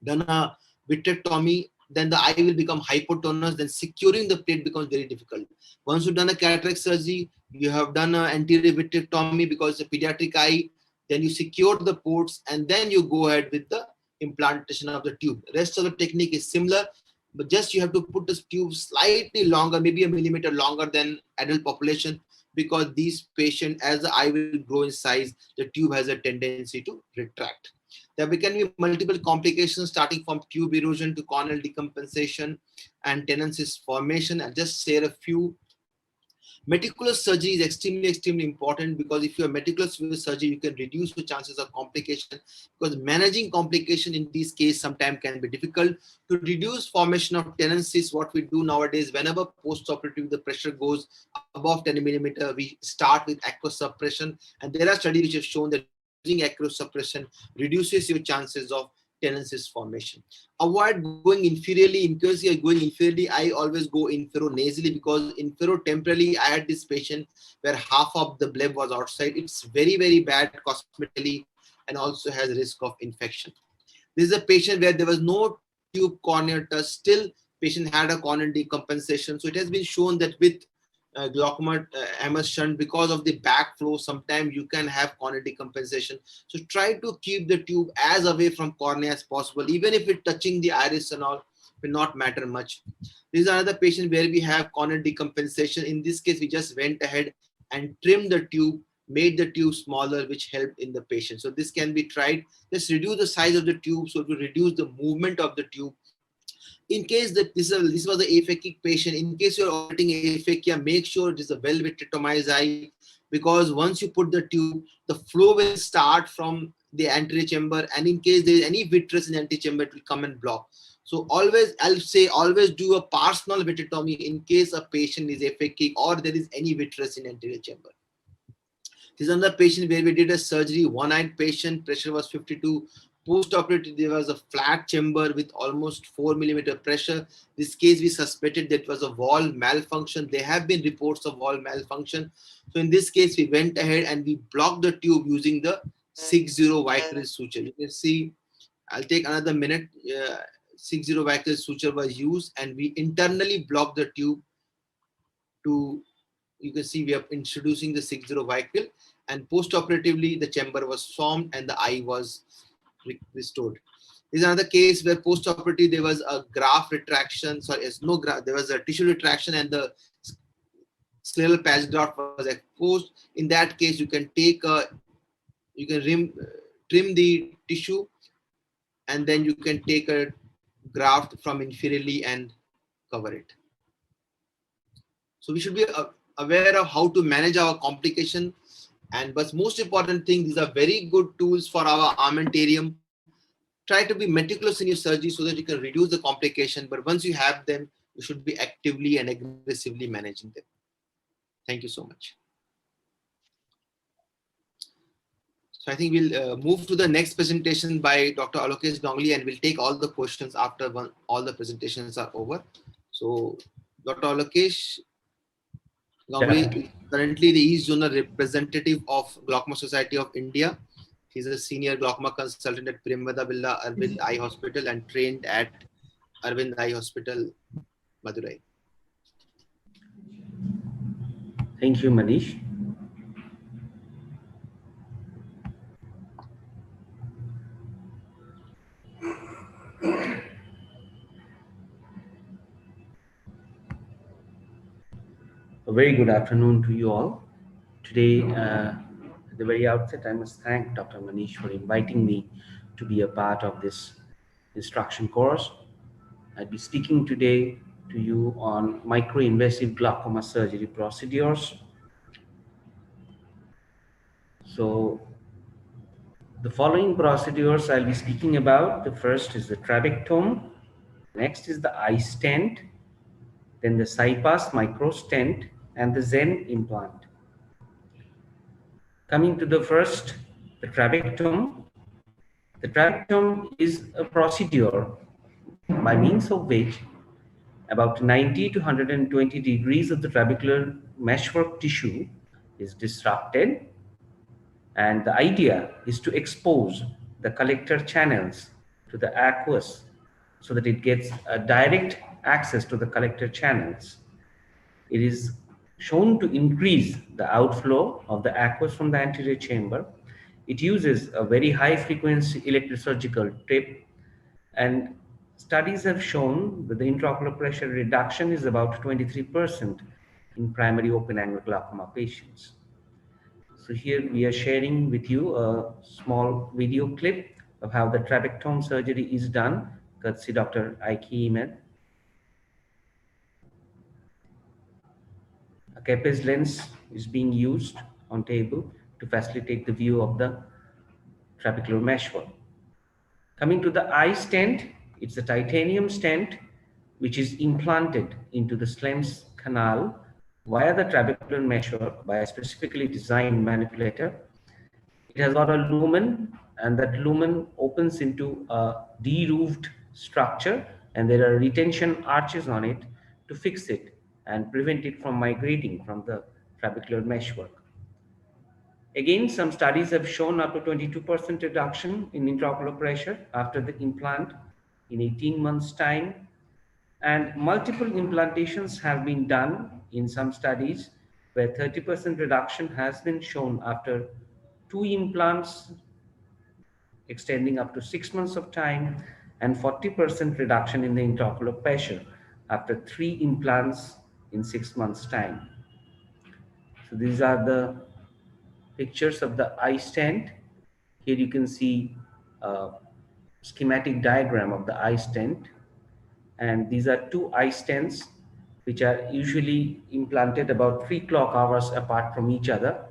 A: done a vitrectomy, then the eye will become hypotonous, then securing the plate becomes very difficult. Once you've done a cataract surgery, you have done an anterior vitrectomy because it's a pediatric eye, then you secure the ports and then you go ahead with the implantation of the tube. The rest of the technique is similar, but just you have to put the tube slightly longer, maybe a millimeter longer than adult population, because these patients, as the eye will grow in size, the tube has a tendency to retract. There can be multiple complications starting from tube erosion to corneal decompensation and tenacious formation. I'll just share a few. Meticulous surgery is extremely important, because if you are meticulous with surgery, you can reduce the chances of complication, because managing complication in this case sometimes can be difficult. To reduce formation of tenacies, what we do nowadays, whenever post-operative the pressure goes above 10 millimeter, we start with aqueous suppression, and there are studies which have shown that using aqueous suppression reduces your chances of tenacious formation. Avoid going inferiorly. In case you are going inferiorly, I always go inferonasally, because inferotemporally I had this patient where half of the bleb was outside. It's very bad cosmetically and also has risk of infection. This is a patient where there was no tube corneal touch, still patient had a corneal decompensation. So it has been shown that with glaucoma MS shunt, because of the backflow, sometimes you can have corneal decompensation. So try to keep the tube as away from cornea as possible. Even if it's touching the iris and all, will not matter much. This is another patient where we have corneal decompensation. In this case, we just went ahead and trimmed the tube, made the tube smaller, which helped in the patient. So this can be tried. Just reduce the size of the tube so to reduce the movement of the tube. In case that this was an aphakic patient, in case you're operating aphakia, make sure it is a well vitrectomized eye, because once you put the tube, the flow will start from the anterior chamber, and in case there is any vitreous in the anterior chamber, it will come and block. So always, I'll say, always do a partial vitrectomy in case a patient is aphakic or there is any vitreous in anterior chamber. This is another patient where we did a surgery, one-eyed patient, pressure was 52. Post-operative, there was a flat chamber with almost 4 millimeter pressure. This case, we suspected that was a wall malfunction. There have been reports of wall malfunction. So in this case, we went ahead and we blocked the tube using the 6-0 Vicryl suture. You can see, I'll take another minute. 6-0 Vicryl suture was used, and we internally blocked the tube to, you can see we are introducing the 6-0 Vicryl, and post-operatively the chamber was formed and the eye was restored. This is another case where post-operative there was a graft retraction. Sorry, no graft. There was a tissue retraction and the scleral patch graft was exposed. In that case, you can take trim the tissue, and then you can take a graft from inferiorly and cover it. So we should be aware of how to manage our complication. And but most important thing, these are very good tools for our armamentarium. Try to be meticulous in your surgery so that you can reduce the complication. But once you have them, you should be actively and aggressively managing them. Thank you so much. So I think we'll move to the next presentation by Dr. Alokesh Gangli, and we'll take all the questions after all the presentations are over. So Dr. Alokesh Gangli, currently the East Zonal representative of Glaucoma Society of India. He's a senior glaucoma consultant at Premvada Villa Arvind Eye Hospital and trained at Arvind Eye Hospital, Madurai.
D: Thank you, Manish. A very good afternoon to you all. Today, at the very outset, I must thank Dr. Manish for inviting me to be a part of this instruction course. I'll be speaking today to you on microinvasive glaucoma surgery procedures. So, the following procedures I'll be speaking about, the first is the trabectome, next is the eye stent, then the CyPass micro stent, and the Zen implant. Coming to the first, the trabectome. The trabectome is a procedure by means of which about 90 to 120 degrees of the trabecular meshwork tissue is disrupted, and the idea is to expose the collector channels to the aqueous so that it gets a direct access to the collector channels. It is shown to increase the outflow of the aqueous from the anterior chamber. It uses a very high frequency electrosurgical tip, and studies have shown that the intraocular pressure reduction is about 23% in primary open angle glaucoma patients. So here we are sharing with you a small video clip of how the trabectome surgery is done, courtesy Dr. Aiki Ahmed. A Kepes lens is being used on table to facilitate the view of the trabecular meshwork. Coming to the eye stent, it's a titanium stent which is implanted into the Schlemm's canal via the trabecular meshwork by a specifically designed manipulator. It has got a lumen, and that lumen opens into a de-roofed structure, and there are retention arches on it to fix it and prevent it from migrating from the trabecular meshwork. Again, some studies have shown up to 22% reduction in intraocular pressure after the implant in 18 months' time. And multiple implantations have been done in some studies where 30% reduction has been shown after 2 implants extending up to 6 months of time, and 40% reduction in the intraocular pressure after 3 implants in 6 months' time. So these are the pictures of the eye stent. Here you can see a schematic diagram of the eye stent. And these are 2 eye stents which are usually implanted about 3 clock hours apart from each other.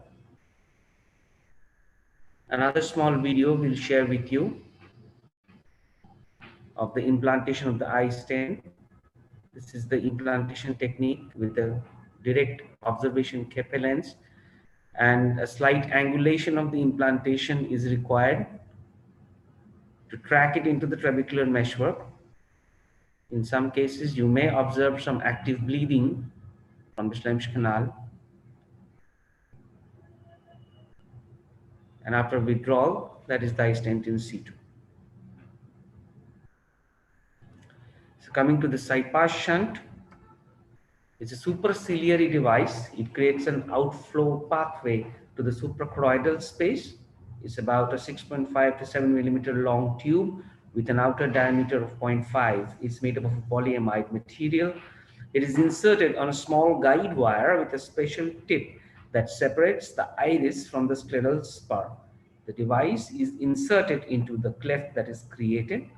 D: Another small video we'll share with you of the implantation of the eye stent. This is the implantation technique with the direct observation Keppe lens, and a slight angulation of the implantation is required to track it into the trabecular meshwork. In some cases, you may observe some active bleeding from the Schlemm's canal. And after withdrawal, that is the eye stent in situ. So coming to the CyPass shunt, it's a supraciliary device. It creates an outflow pathway to the suprachoroidal space. It's about a 6.5 to 7 millimeter long tube with an outer diameter of 0.5. It's made up of polyamide material. It is inserted on a small guide wire with a special tip that separates the iris from the scleral spur. The device is inserted into the cleft that is created.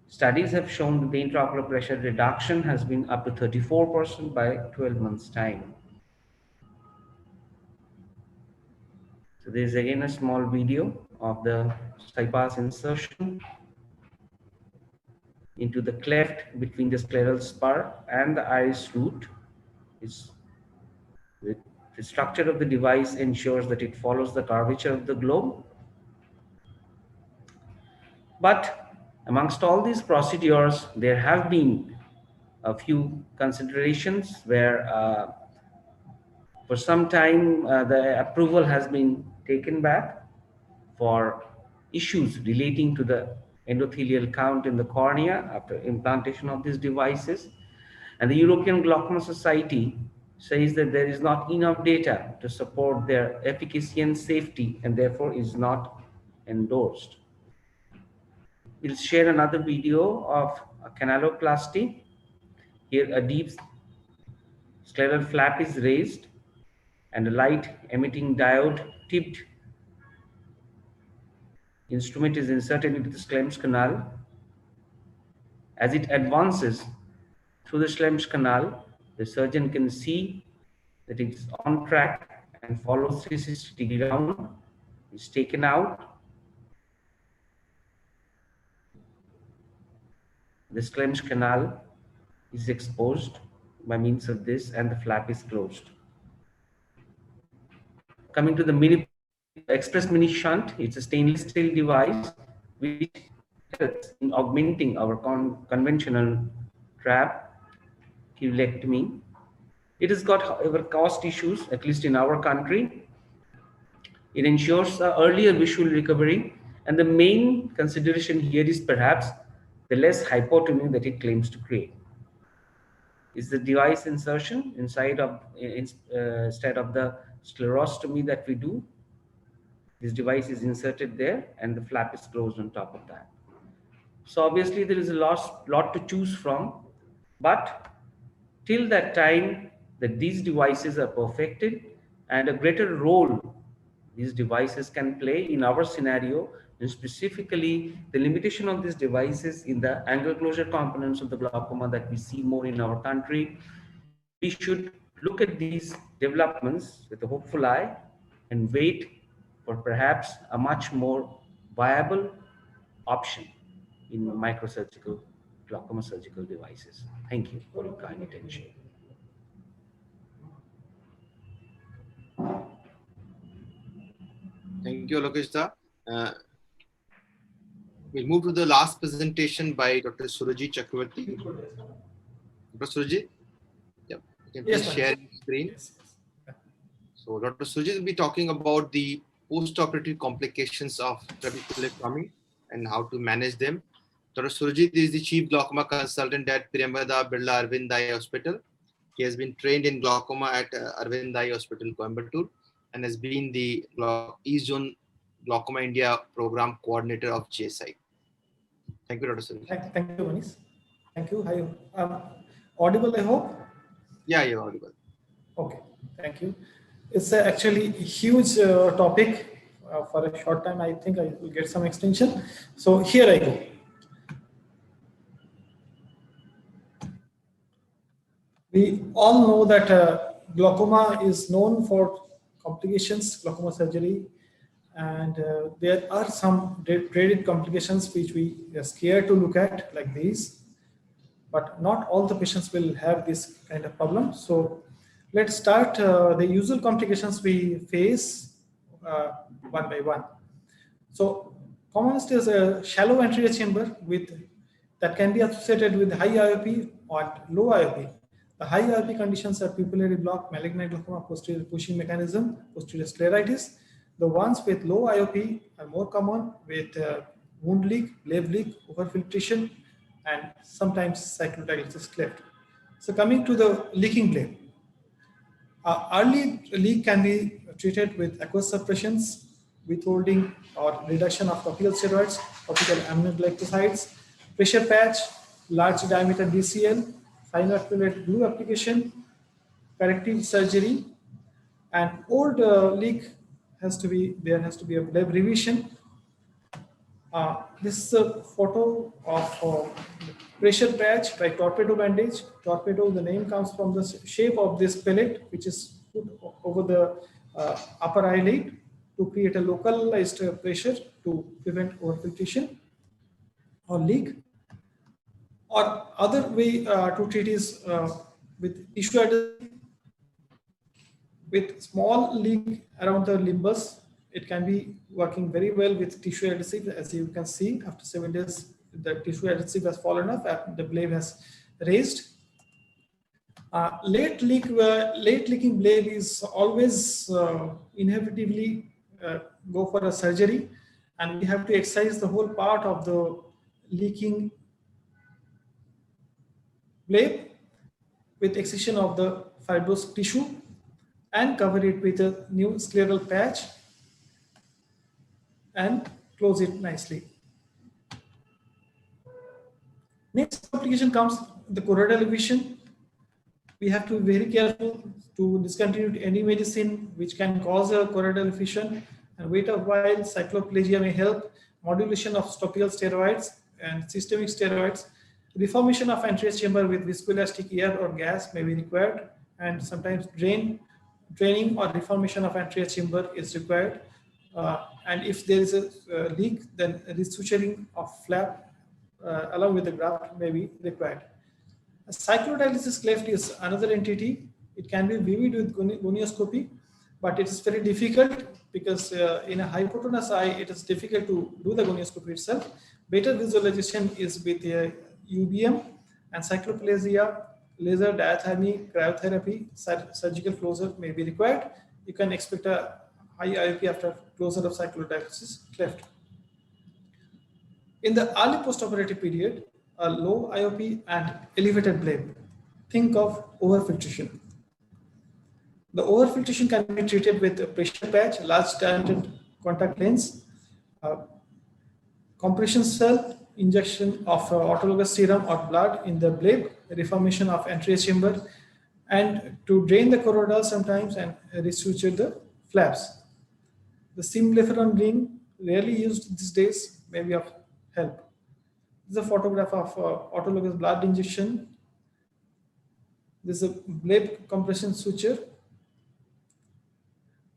D: Studies have shown that the intraocular pressure reduction has been up to 34% by 12 months' time. So there is again a small video of the CyPass insertion into the cleft between the scleral spur and the iris root. The structure of the device ensures that it follows the curvature of the globe. But amongst all these procedures, there have been a few considerations where for some time the approval has been taken back for issues relating to the endothelial count in the cornea after implantation of these devices. And the European Glaucoma Society says that there is not enough data to support their efficacy and safety, and therefore is not endorsed. We'll share another video of a canaloplasty. Here a deep Scleral flap is raised and a light emitting diode tipped instrument is inserted into the Schlemm's canal. As it advances through the Schlemm's canal, the surgeon can see that it is on track and follows 360 degree round. It's taken out. The Schlemm's canal is exposed by means of this, and the flap is closed. Coming to the mini express mini shunt, it's a stainless steel device which helps in augmenting our conventional trabeculectomy. It has got, however, cost issues, at least in our country. It ensures earlier visual recovery, and the main consideration here is perhaps the less hypotomy that it claims to create. Is the device insertion inside of instead of the sclerostomy that we do. This device is inserted there and the flap is closed on top of that. So obviously there is a lot to choose from, but till that time that these devices are perfected and a greater role these devices can play in our scenario, and specifically the limitation of these devices in the angle closure components of the glaucoma that we see more in our country, we should look at these developments with a hopeful eye and wait for perhaps a much more viable option in microsurgical glaucoma surgical devices. Thank you for your kind attention.
A: Thank you, Alokeshda. We'll move to the last presentation by Dr. Surajit Chakravarti. Dr. Surajit? Yep. You can please share your screen. So Dr. Surajit will be talking about the post-operative complications of trabeculectomy and how to manage them. Dr. Surajit is the Chief Glaucoma Consultant at Priyambada Birla Arvind Eye Hospital. He has been trained in glaucoma at Arvind Eye Hospital, Coimbatore, and has been the East Zone Glaucoma India Program Coordinator of GSI. Thank you, Dr. Surajit.
F: Thank you, Manish. Thank you. Hi, audible, I hope?
A: Yeah, you're audible.
F: Okay, thank you. It's actually a huge topic. For a short time, I think I will get some extension. So here I go. We all know that glaucoma is known for complications, glaucoma surgery, and there are some dreaded complications which we are scared to look at, like these, but not all the patients will have this kind of problem. So let's start the usual complications we face one by one. So commonest is a shallow anterior chamber that can be associated with high IOP or low IOP. The high IOP conditions are pupillary block, malignant glaucoma, posterior pushing mechanism, posterior scleritis. The ones with low IOP are more common with wound leak, bleb leak, overfiltration, and sometimes cyclotaxis cleft. So coming to the leaking bleb. Early leak can be treated with aqueous suppressions, withholding or reduction of topical steroids, topical aminoglycosides, pressure patch, large diameter DCL, fine articulate glue application, corrective surgery, and old leak has to be, there has to be a bleb revision. This is a photo of pressure patch by torpedo bandage. Torpedo, the name comes from the shape of this pellet, which is put over the upper eyelid to create a localized pressure to prevent overfiltration or leak. Or other way to treat is with tissue adhesive. With small leak around the limbus, it can be working very well with tissue adhesive. As you can see, after 7 days, the tissue adhesive has fallen off and the blade has raised. Late leaking blade is always inevitably go for a surgery, and we have to excise the whole part of the leaking blade with excision of the fibrous tissue and cover it with a new scleral patch and close it nicely. Next complication comes the choroidal vision. we have to be very careful to discontinue any medicine which can cause a choroidal effusion, and wait a while. Cycloplegia may help. Modulation of topical steroids and systemic steroids. Reformation of anterior chamber with viscoelastic air or gas may be required, and sometimes draining or reformation of anterior chamber is required. And if there is a leak, then resuturing of flap along with the graft may be required. A cyclodialysis cleft is another entity. It can be viewed with gonioscopy, but it is very difficult because in a hypotenuse eye, it is difficult to do the gonioscopy itself. Better visualization is with UBM and cycloplegia, laser diathermy, cryotherapy, surgical closure may be required. You can expect a high IOP after closure of cyclodialysis cleft. In the early postoperative period, a low IOP and elevated bleb. Think of overfiltration. The overfiltration can be treated with a pressure patch, large diameter contact lens, compression cell, injection of autologous serum or blood in the bleb, reformation of anterior chamber, and to drain the choroidal sometimes and resuture the flaps. The simbleferon ring, rarely used these days, may be of help. This is a photograph of autologous blood injection. This is a bleb compression suture.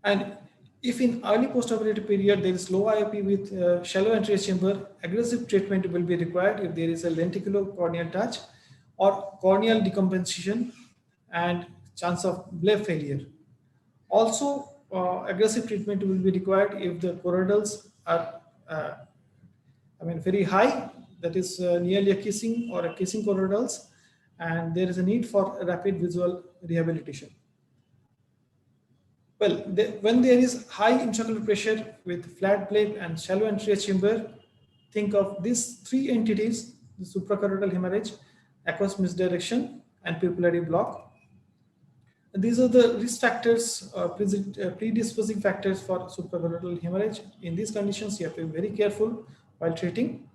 F: And if in early postoperative period there is low IOP with shallow anterior chamber, aggressive treatment will be required if there is a lenticulocorneal touch or corneal decompensation and chance of bleb failure. Also, aggressive treatment will be required if the choroidals are very high, that is nearly a kissing or a kissing choroidals, and there is a need for rapid visual rehabilitation. Well, when there is high intraocular pressure with flat bleb and shallow anterior chamber, think of these three entities: the suprachoroidal hemorrhage, aqueous misdirection, and pupillary block. And these are the risk factors, predisposing factors for suprachoroidal hemorrhage. In these conditions, you have to be very careful while treating.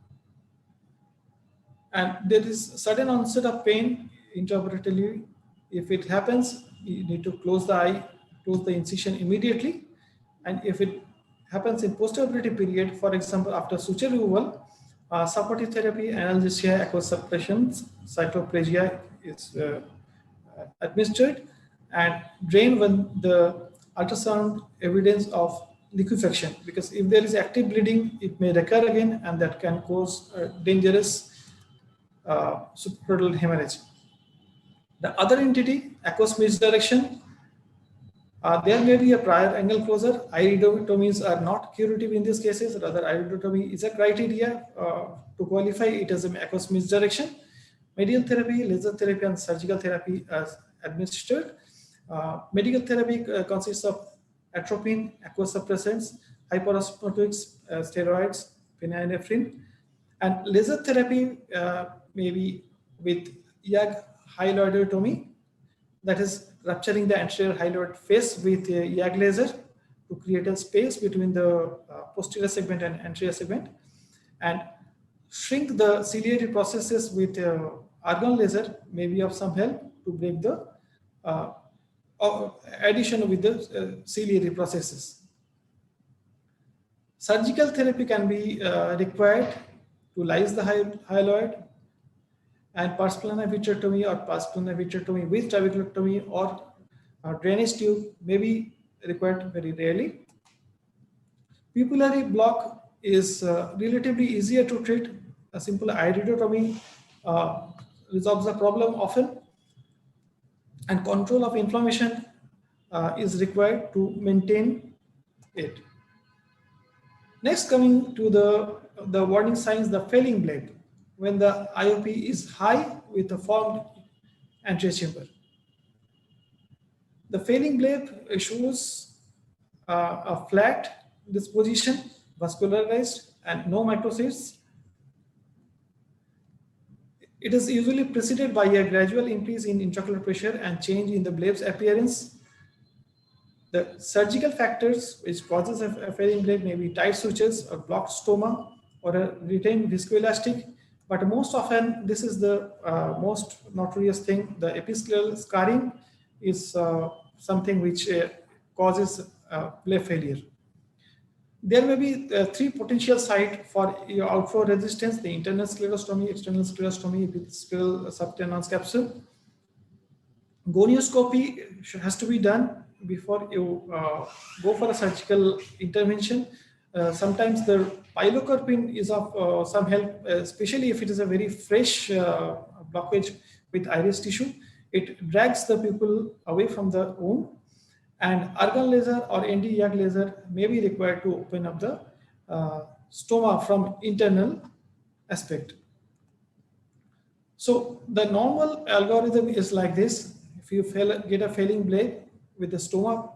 F: And there is sudden onset of pain intraoperatively. If it happens, you need to close the eye, close the incision immediately. And if it happens in postoperative period, for example, after suture removal, supportive therapy, analgesia, aqueous suppressions, cycloplegia is administered, and drain when the ultrasound evidence of liquefaction, because if there is active bleeding, it may recur again, and that can cause dangerous suprachoroidal hemorrhage. The other entity, aqueous misdirection, there may be a prior angle closure. Iridotomies are not curative in these cases. Rather, iridotomy is a criteria to qualify it as an aqueous misdirection. Medial therapy, laser therapy, and surgical therapy are administered. Medical therapy consists of atropine, aqueous suppressants, hyperosmotics, steroids, phenylephrine, and laser therapy may be with YAG hyaloidotomy, that is rupturing the anterior hyaloid face with YAG laser to create a space between the posterior segment and anterior segment, and shrink the ciliary processes with argon laser may be of some help to break the addition with the ciliary processes. Surgical therapy can be required to lyse the hyaloid, and pars plana vitrectomy or pars plana vitrectomy with trabeculectomy or drainage tube may be required very rarely. Pupillary block is relatively easier to treat. A simple iridotomy resolves the problem often, and control of inflammation is required to maintain it. Next, coming to the warning signs, the failing bleb, when the IOP is high with a formed anterior chamber. The failing bleb shows a flat disposition, vascularized, and no microcysts. It is usually preceded by a gradual increase in intraocular pressure and change in the bleb's appearance. The surgical factors which causes a failing bleb may be tight sutures or blocked stoma or a retained viscoelastic But most often, this is the most notorious thing. The episcleral scarring is something which causes bleb failure. There may be 3 potential sites for your outflow resistance: the internal sclerostomy, external sclerostomy, episcleral subtenonous capsule. Gonioscopy has to be done before you go for a surgical intervention. Sometimes the pilocarpine is of some help, especially if it is a very fresh blockage with iris tissue. It drags the pupil away from the wound, and argon laser or ND-YAG laser may be required to open up the stoma from internal aspect. So the normal algorithm is like this. If you get a failing bleb with the stoma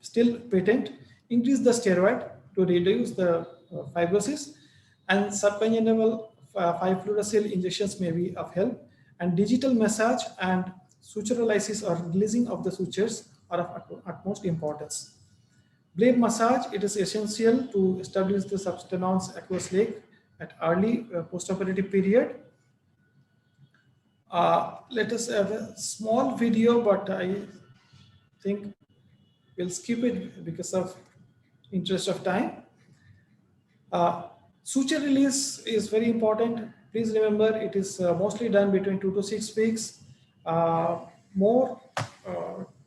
F: still patent, increase the steroid to reduce the fibrosis, and subconjunctival 5-fluorouracil injections may be of help, and digital massage and suturolysis or releasing of the sutures are of utmost importance. Bleb massage, it is essential to establish the subtenonous aqueous lake at early postoperative period. Let us have a small video, but I think we'll skip it because of interest of time. Suture release is very important. Please remember, it is mostly done between 2 to 6 weeks. More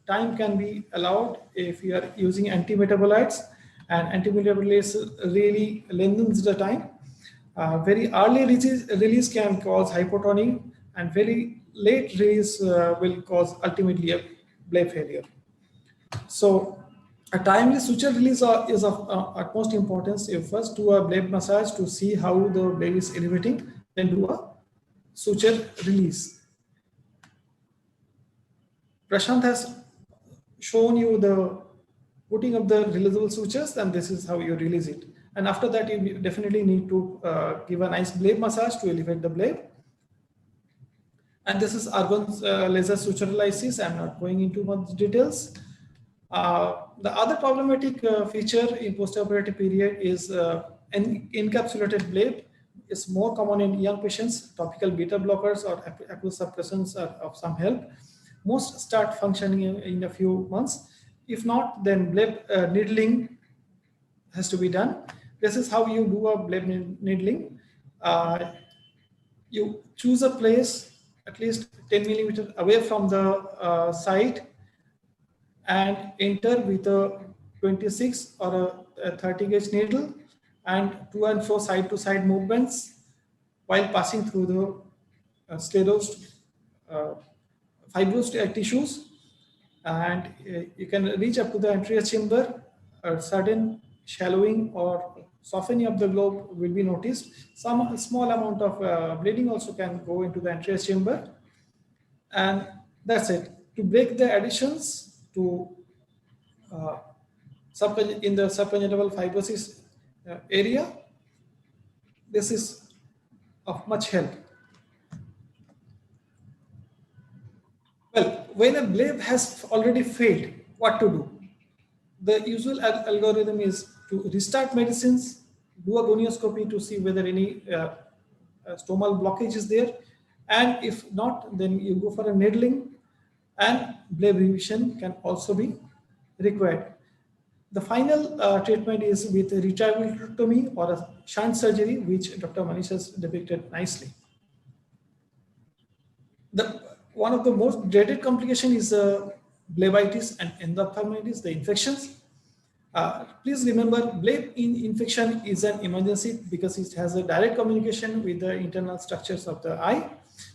F: time can be allowed if you are using antimetabolites, and antimetabolites really lengthens the time. Very early release can cause hypotony, and very late release will cause ultimately a bleb failure. So a timely suture release is of utmost importance. You first do a bleb massage to see how the bleb is elevating, then do a suture release. Prashant has shown you the putting of the releasable sutures, and this is how you release it. And after that, you definitely need to give a nice bleb massage to elevate the bleb. And this is argon laser suturolysis. I'm not going into much details. The other problematic feature in postoperative period is an encapsulated bleb. Is more common in young patients. Topical beta blockers or aqueous suppressants are of some help. Most start functioning in a few months. If not, then bleb needling has to be done. This is how you do a bleb needling. You choose a place at least 10 millimeters away from the site and enter with a 26 or a 30 gauge needle, and to and fro side to side movements while passing through the sclerosed fibrous tissues, and you can reach up to the anterior chamber. A sudden shallowing or softening of the globe will be noticed. Some small amount of bleeding also can go into the anterior chamber, and that's it. To break the adhesions to in the subconjunctival fibrosis area, this is of much help. Well, when a bleb has already failed, what to do? The usual algorithm is to restart medicines, do a gonioscopy to see whether any stomal blockage is there, and if not, then you go for a needling, and bleb revision can also be required. The final treatment is with a retrieval or a shunt surgery, which Dr. Manish has depicted nicely. One of the most dreaded complications is blebitis and endophthalmitis, the infections. Please remember, bleb infection is an emergency because it has a direct communication with the internal structures of the eye.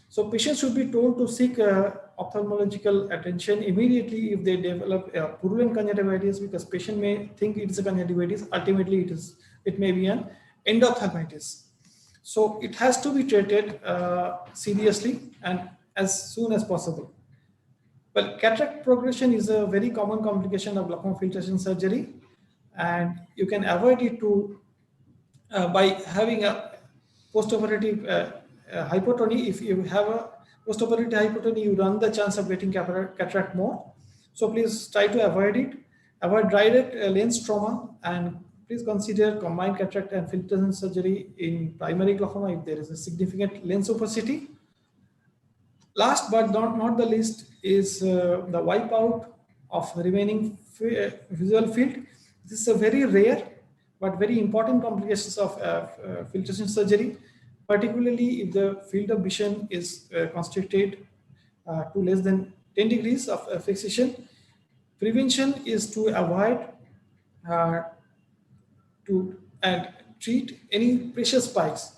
F: So patients should be told to seek ophthalmological attention immediately if they develop purulent conjunctivitis, because patient may think it is a conjunctivitis. Ultimately, it may be an endophthalmitis. So it has to be treated seriously and as soon as possible. Well, cataract progression is a very common complication of glaucoma filtration surgery, and you can avoid it by having a postoperative hypotony. If you have a postoperative hypotony, you run the chance of getting cataract more. So please try to avoid it. Avoid direct lens trauma and please consider combined cataract and filtration surgery in primary glaucoma if there is a significant lens opacity. Last but not the least is the wipeout of the remaining visual field. This is a very rare but very important complications of filtration surgery, particularly if the field of vision is constricted to less than 10 degrees of fixation. Prevention is to avoid and treat any pressure spikes.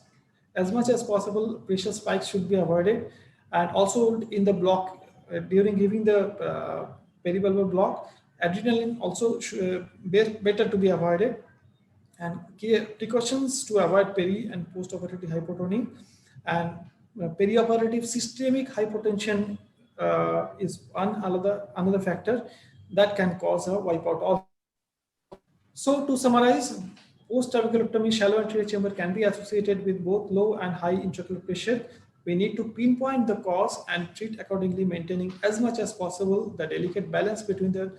F: As much as possible, pressure spikes should be avoided. And also in the block, during giving the peribulbar block, adrenaline also better to be avoided. And precautions to avoid peri and post-operative hypotony. And perioperative systemic hypotension is another factor that can cause a wipeout. So to summarize, post-trabeculectomy shallow anterior chamber can be associated with both low and high intraocular pressure. We need to pinpoint the cause and treat accordingly, maintaining as much as possible the delicate balance between the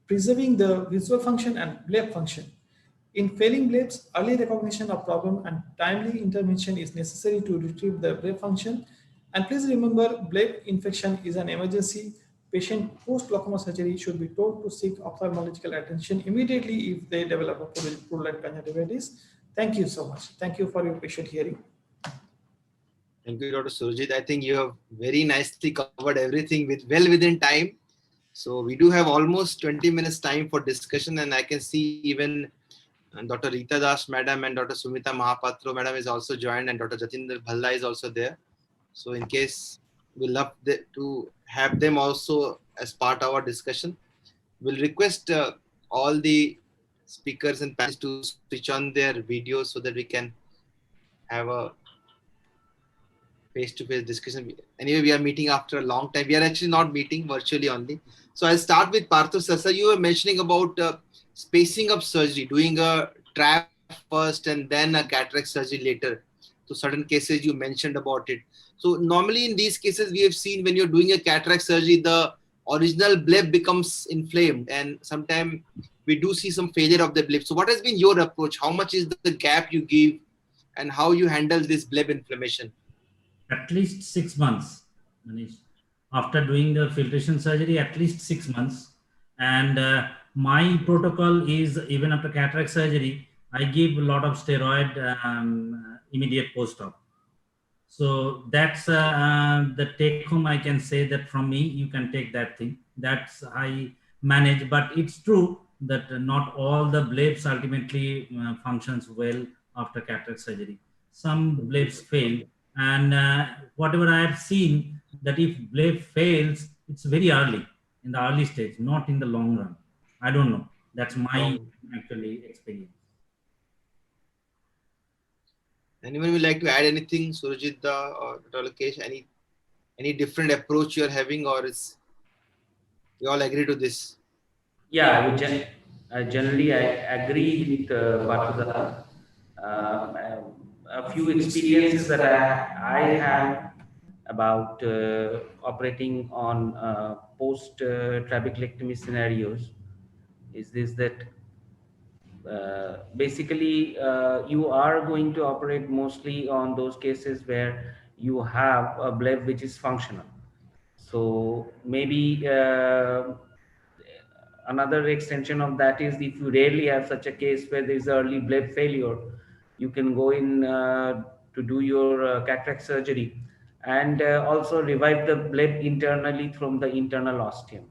F: preserving the visual function and bleb function. In failing blebs, early recognition of problem and timely intervention is necessary to retrieve the bleb function. And please remember, bleb infection is an emergency. Patient post-glaucoma surgery should be told to seek ophthalmological attention immediately if they develop a purulent conjunctivitis. Thank you so much. Thank you for your patient hearing.
A: Thank you, Dr. Surajit. I think you have very nicely covered everything well within time. So we do have almost 20 minutes time for discussion, and I can see even Dr. Rita Das madam and Dr. Sumita Mahapatro madam is also joined, and Dr. Jatinder Bhalla is also there. So in case we love to have them also as part of our discussion, we'll request all the speakers and panelists to switch on their videos so that we can have a face-to-face discussion. Anyway, we are meeting after a long time. We are actually not meeting, virtually only. So I'll start with Partho Sir. You were mentioning about spacing up surgery, doing a trap first and then a cataract surgery later. So certain cases you mentioned about it. So normally in these cases, we have seen when you're doing a cataract surgery, the original bleb becomes inflamed, and sometimes we do see some failure of the bleb. So what has been your approach? How much is the gap you give, and how you handle this bleb inflammation?
B: At least 6 months, Manish. After doing the filtration surgery, at least 6 months. And my protocol is, even after cataract surgery, I give a lot of steroid immediate post-op. So that's the take home. I can say that from me, you can take that thing. That's I manage, but it's true that not all the blebs ultimately functions well after cataract surgery. Some blebs fail, and whatever I have seen, that if bleb fails, it's very early, in the early stage, not in the long run. I don't know. That's my actually experience.
A: Anyone would like to add anything, Surajit or Dr. Lokesh? Any different approach you are having, or is you all agree to this?
D: Yeah, generally I agree with Partho. A few experiences that I have about operating on post-trabeculectomy scenarios is this, that basically you are going to operate mostly on those cases where you have a bleb which is functional. So maybe another extension of that is, if you rarely have such a case where there is early bleb failure, you can go in to do your cataract surgery and also revive the bleb internally from the internal ostium.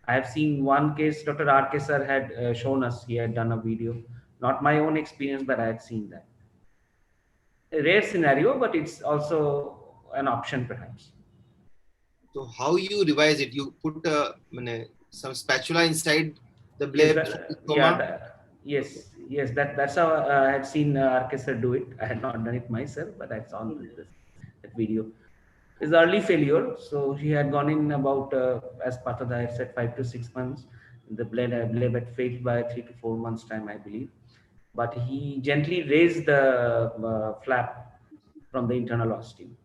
D: I have seen one case, Dr. R.K. sir had shown us, he had done a video, not my own experience, but I had seen that. A rare scenario, but it's also an option perhaps.
A: So how you revise it? You put some spatula inside the bleb?
D: Yes, that's how I had seen R.K. sir do it. I had not done it myself, but I saw that video. Is early failure, so he had gone in about, as part of the, I had said, 5 to 6 months. The bleb had failed by 3 to 4 months time, I believe. But he gently raised the flap from the internal ostium.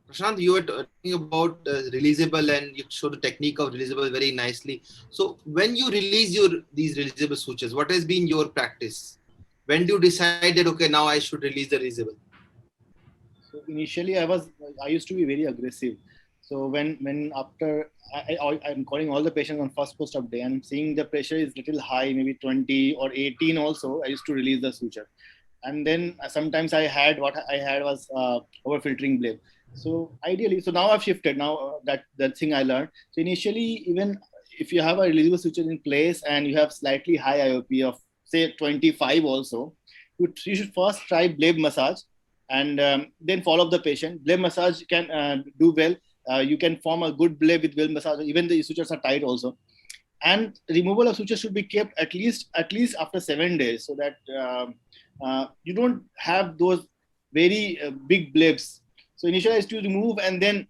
A: Prashant, you were talking about releasable and you showed the technique of releasable very nicely. So when you release these releasable sutures, what has been your practice? When do you decide that, okay, now I should release the releasable?
E: So initially, I used to be very aggressive. So when after I'm calling all the patients on first post-op day and seeing the pressure is little high, maybe 20 or 18 also, I used to release the suture. And then sometimes I had was overfiltering blade. So ideally, so now I've shifted. Now that thing I learned. So initially, even if you have a releasable suture in place and you have slightly high IOP of say 25 also, you should first try blade massage and then follow up the patient. Blade massage can do well. You can form a good blade with blade massage. Even the sutures are tight also. And removal of sutures should be kept at least after 7 days, so that you don't have those very big blebs. So initially I used to remove and then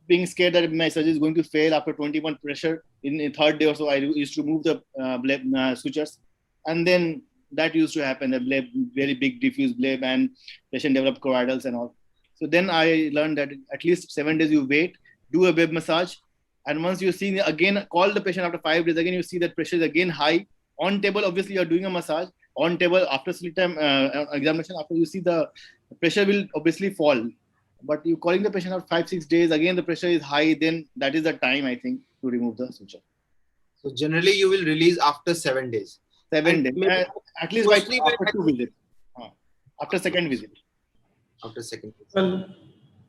E: being scared that my surgery is going to fail after 21 pressure in the third day or so, I used to remove the sutures. And then that used to happen, a bleb, very big diffuse bleb, and patient developed choroidals and all. So then I learned that at least 7 days you wait, do a bleb massage. And once you see again, call the patient after 5 days, again you see that pressure is again high. On table, obviously you're doing a massage. On table, after sleep time examination, after you see the pressure will obviously fall. But you calling the patient after 5-6 days, again the pressure is high, then that is the time I think to remove the suture.
A: So generally you will release after 7 days.
E: 7 days, at least after 2 visits. After second visit.
A: After second visit.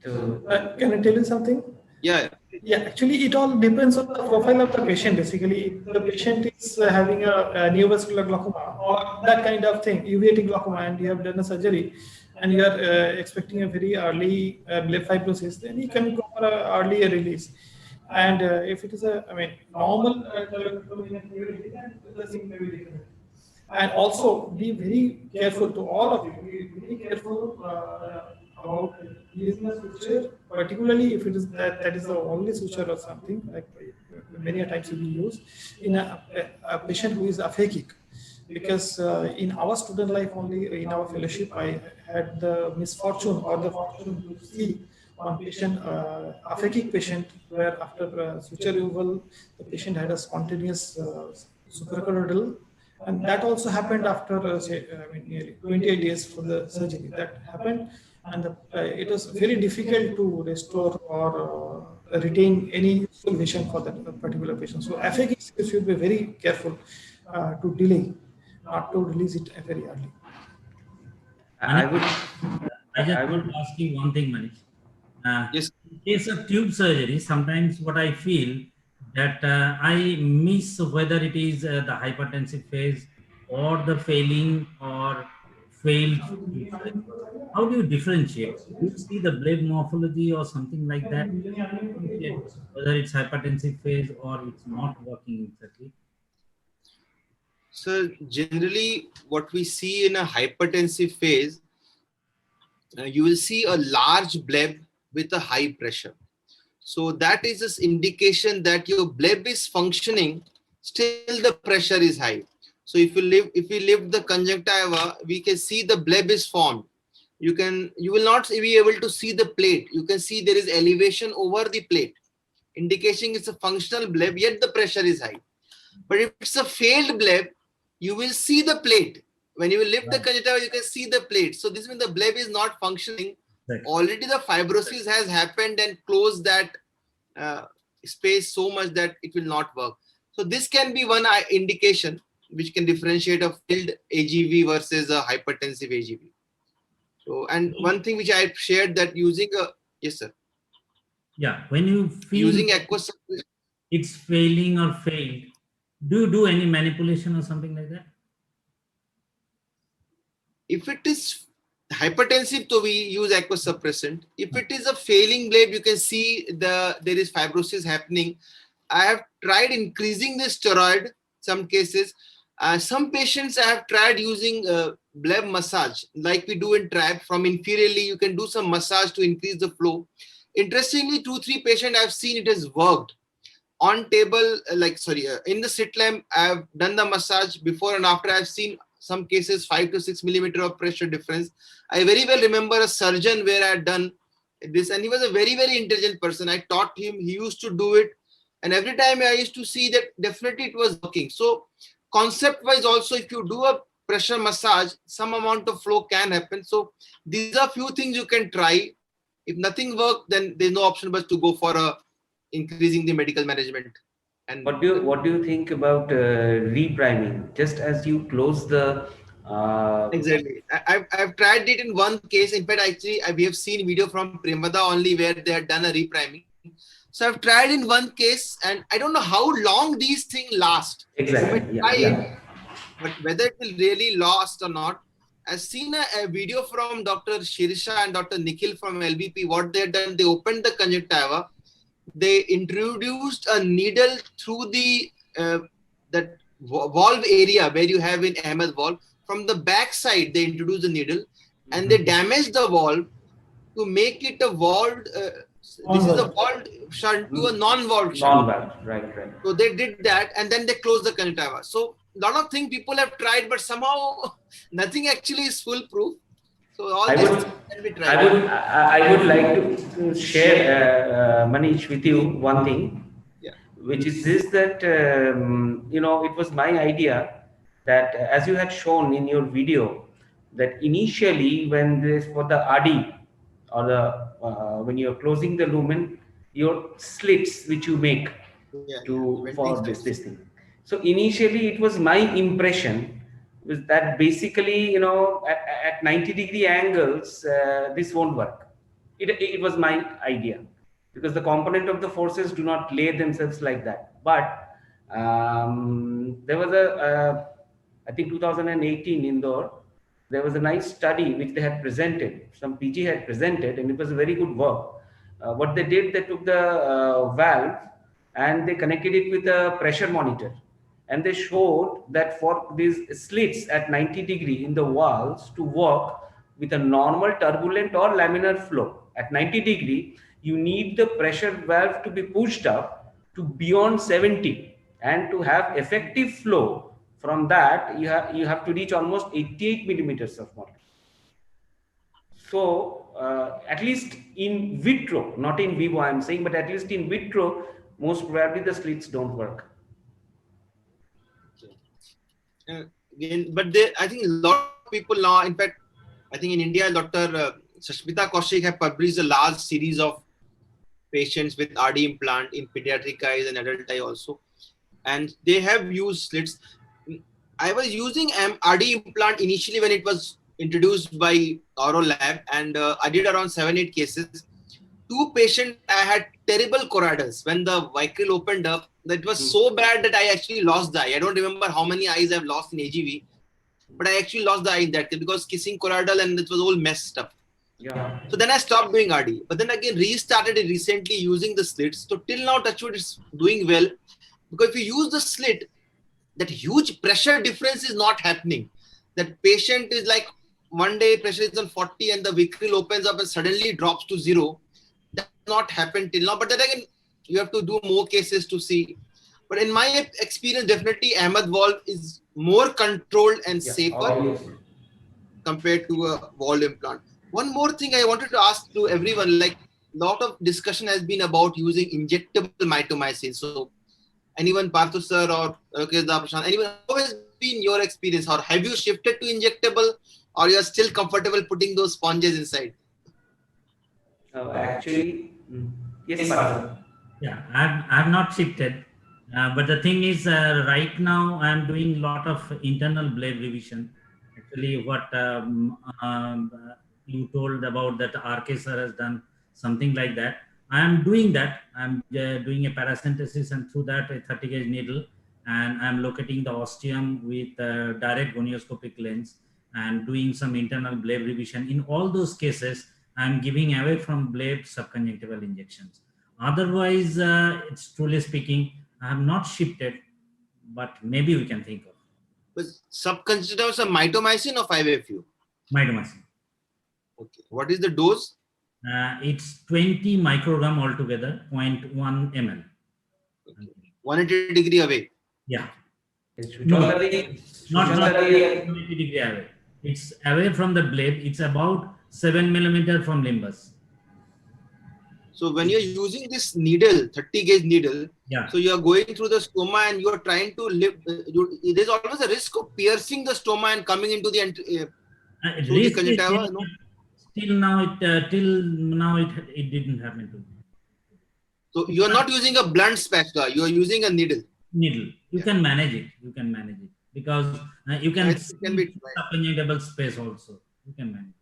F: Well, can I tell you something?
A: Yeah.
F: Yeah, actually, it all depends on the profile of the patient. Basically, if the patient is having a neovascular glaucoma or that kind of thing, uveitic glaucoma, and you have done a surgery, and you are expecting a very early bleb fibrosis, then you can go for an earlier release. And if it is normal, and also be very careful to all of you. Be very careful about using a suture, particularly if it is that is the only suture or something, like many times we use in a patient who is aphakic. Because in our student life only, in our fellowship, I had the misfortune or the fortune to see one patient, aphakic patient, where after suture removal, the patient had a spontaneous suprachoroidal. And that also happened after nearly 28 days for the surgery. That happened, and it was very difficult to restore or retain any full vision for that particular patient. So aphakic should be very careful to delay, not to release it very early.
B: I would ask you one thing, Manish.
A: Yes.
B: In case of tube surgery, sometimes what I feel that I miss whether it is the hypertensive phase or the failing or failed tube surgery. How do you differentiate? Do you see the bleb morphology or something like that? Whether it's hypertensive phase or it's not working exactly?
A: So generally what we see in a hypertensive phase, you will see a large bleb with a high pressure. So that is this indication that your bleb is functioning, still the pressure is high. So if we lift the conjunctiva, we can see the bleb is formed. You will not be able to see the plate. You can see there is elevation over the plate, indicating it's a functional bleb, yet the pressure is high. But if it's a failed bleb, you will see the plate. When you will lift the conjunctiva, you can see the plate. So this means the bleb is not functioning.
B: Right.
A: Already the fibrosis has happened and closed that space so much that it will not work. So this can be one indication which can differentiate a failed AGV versus a hypertensive AGV. So, and one thing which I shared, that using a, yes sir.
B: Yeah, when you feel
A: using aqueous,
B: it's failing or failed, do you do any manipulation or something like that?
A: If it is hypertensive, so we use aqueous suppressant. If it is a failing bleb, you can see there is fibrosis happening. I have tried increasing the steroid some cases. Some patients I have tried using bleb massage, like we do in TRAB. From inferiorly, you can do some massage to increase the flow. Interestingly, 2-3 patients I've seen it has worked. On table, in the sit lamp, I've done the massage before and after. I've seen some cases 5 to 6 millimeter of pressure difference. I very well remember a surgeon where I had done this, and he was a very, very intelligent person. I taught him, he used to do it. And every time I used to see that definitely it was working. So concept wise also, if you do a pressure massage, some amount of flow can happen. So these are few things you can try. If nothing works, then there's no option but to go for increasing the medical management. And
D: What do you think about repriming? Just as you close the
A: exactly, I've tried it in one case. In fact, actually, we have seen video from Premada only where they had done a repriming. So I've tried in one case, and I don't know how long these things last.
D: exactly,
A: But whether it will really last or not, I've seen a video from Dr. Shirsha and Dr. Nikhil from LVP. What they had done, they opened the conjunctiva. They introduced a needle through the that valve area where you have in Ahmed valve. From the back side, they introduced the needle, and they damaged the valve to make it a valved. This is a valved shunt to a non-valved shunt.
D: Non-valve, right.
A: So they did that, and then they closed the conjunctiva. So a lot of things people have tried, but somehow nothing actually is foolproof. So all this can be tried.
D: I would like to share, Manish, with you one thing, which is this, that it was my idea that, as you had shown in your video, that initially when this for the RD or the when you are closing the lumen, your slits which you make for this thing. So initially it was my impression was that basically, at 90-degree angles, this won't work. It was my idea, because the component of the forces do not lay themselves like that. But there was I think 2018 Indore, there was a nice study which they had presented, some PG had presented, and it was a very good work. What they did, they took the valve and they connected it with a pressure monitor. And they showed that for these slits at 90-degree in the walls to work with a normal turbulent or laminar flow, at 90-degree, you need the pressure valve to be pushed up to beyond 70, and to have effective flow from that, you have to reach almost 88 millimeters of mercury. So at least in vitro, not in vivo I'm saying, but at least in vitro, most probably the slits don't work.
A: But I think a lot of people now, in fact, I think in India, Dr. Sashmita Kaushik have published a large series of patients with RD implant in pediatric eyes and adult eye also. And they have used slits. I was using RD implant initially when it was introduced by Auro Lab, and I did around 7-8 cases. 2 patients, I had terrible choroidals. When the vicryl opened up, that was so bad that I actually lost the eye. I don't remember how many eyes I've lost in AGV, but I actually lost the eye in that case because kissing choroidal and it was all messed up.
D: Yeah.
A: So then I stopped doing RD, but then again restarted it recently using the slits. So till now, touchwood, it's doing well, because if you use the slit, that huge pressure difference is not happening. That patient is like, one day pressure is on 40 and the vicryl opens up and suddenly drops to 0. That has not happened till now. But then again, you have to do more cases to see. But in my experience, definitely Ahmed valve is more controlled and safer compared to a valve implant. One more thing I wanted to ask to everyone, like a lot of discussion has been about using injectable mitomycin. So anyone, Parthu sir or Prashant, anyone, how has been your experience, or have you shifted to injectable, or you are still comfortable putting those sponges inside?
D: Actually, yes, Parthu.
B: Yeah, I've not shifted, but the thing is, right now I'm doing a lot of internal blade revision. Actually, what you told about that RK sir has done something like that. I am doing that. I'm doing a paracentesis, and through that a 30 gauge needle, and I'm locating the ostium with direct gonioscopic lens and doing some internal blade revision. In all those cases, I'm giving away from blade subconjunctival injections. Otherwise, it's truly speaking, I have not shifted, but maybe we can think of.
A: But subconjunctival, some mitomycin or 5-FU?
B: Mitomycin.
A: Okay. What is the dose?
B: It's 20 microgram altogether, 0.1 ml.
A: Okay. 180 degree away.
B: Yeah.
D: No,
B: Not 180 degree away. It's away from the blade. It's about 7 millimeter from limbus.
A: So when you're using this needle, 30 gauge needle,
B: Yeah.
A: so you are going through the stoma and you are trying to live. There's always a risk of piercing the stoma and coming into the through the
B: Risk is
A: conjunctiva.
B: there,
A: No?
B: but till now it didn't happen to me.
A: So you are not using a blunt spatula. You are using a needle.
B: Needle. You
A: Yeah.
B: can manage it. You can manage it because you can
A: It can be
B: see
A: tried.
B: subconjunctival space also. You can manage it.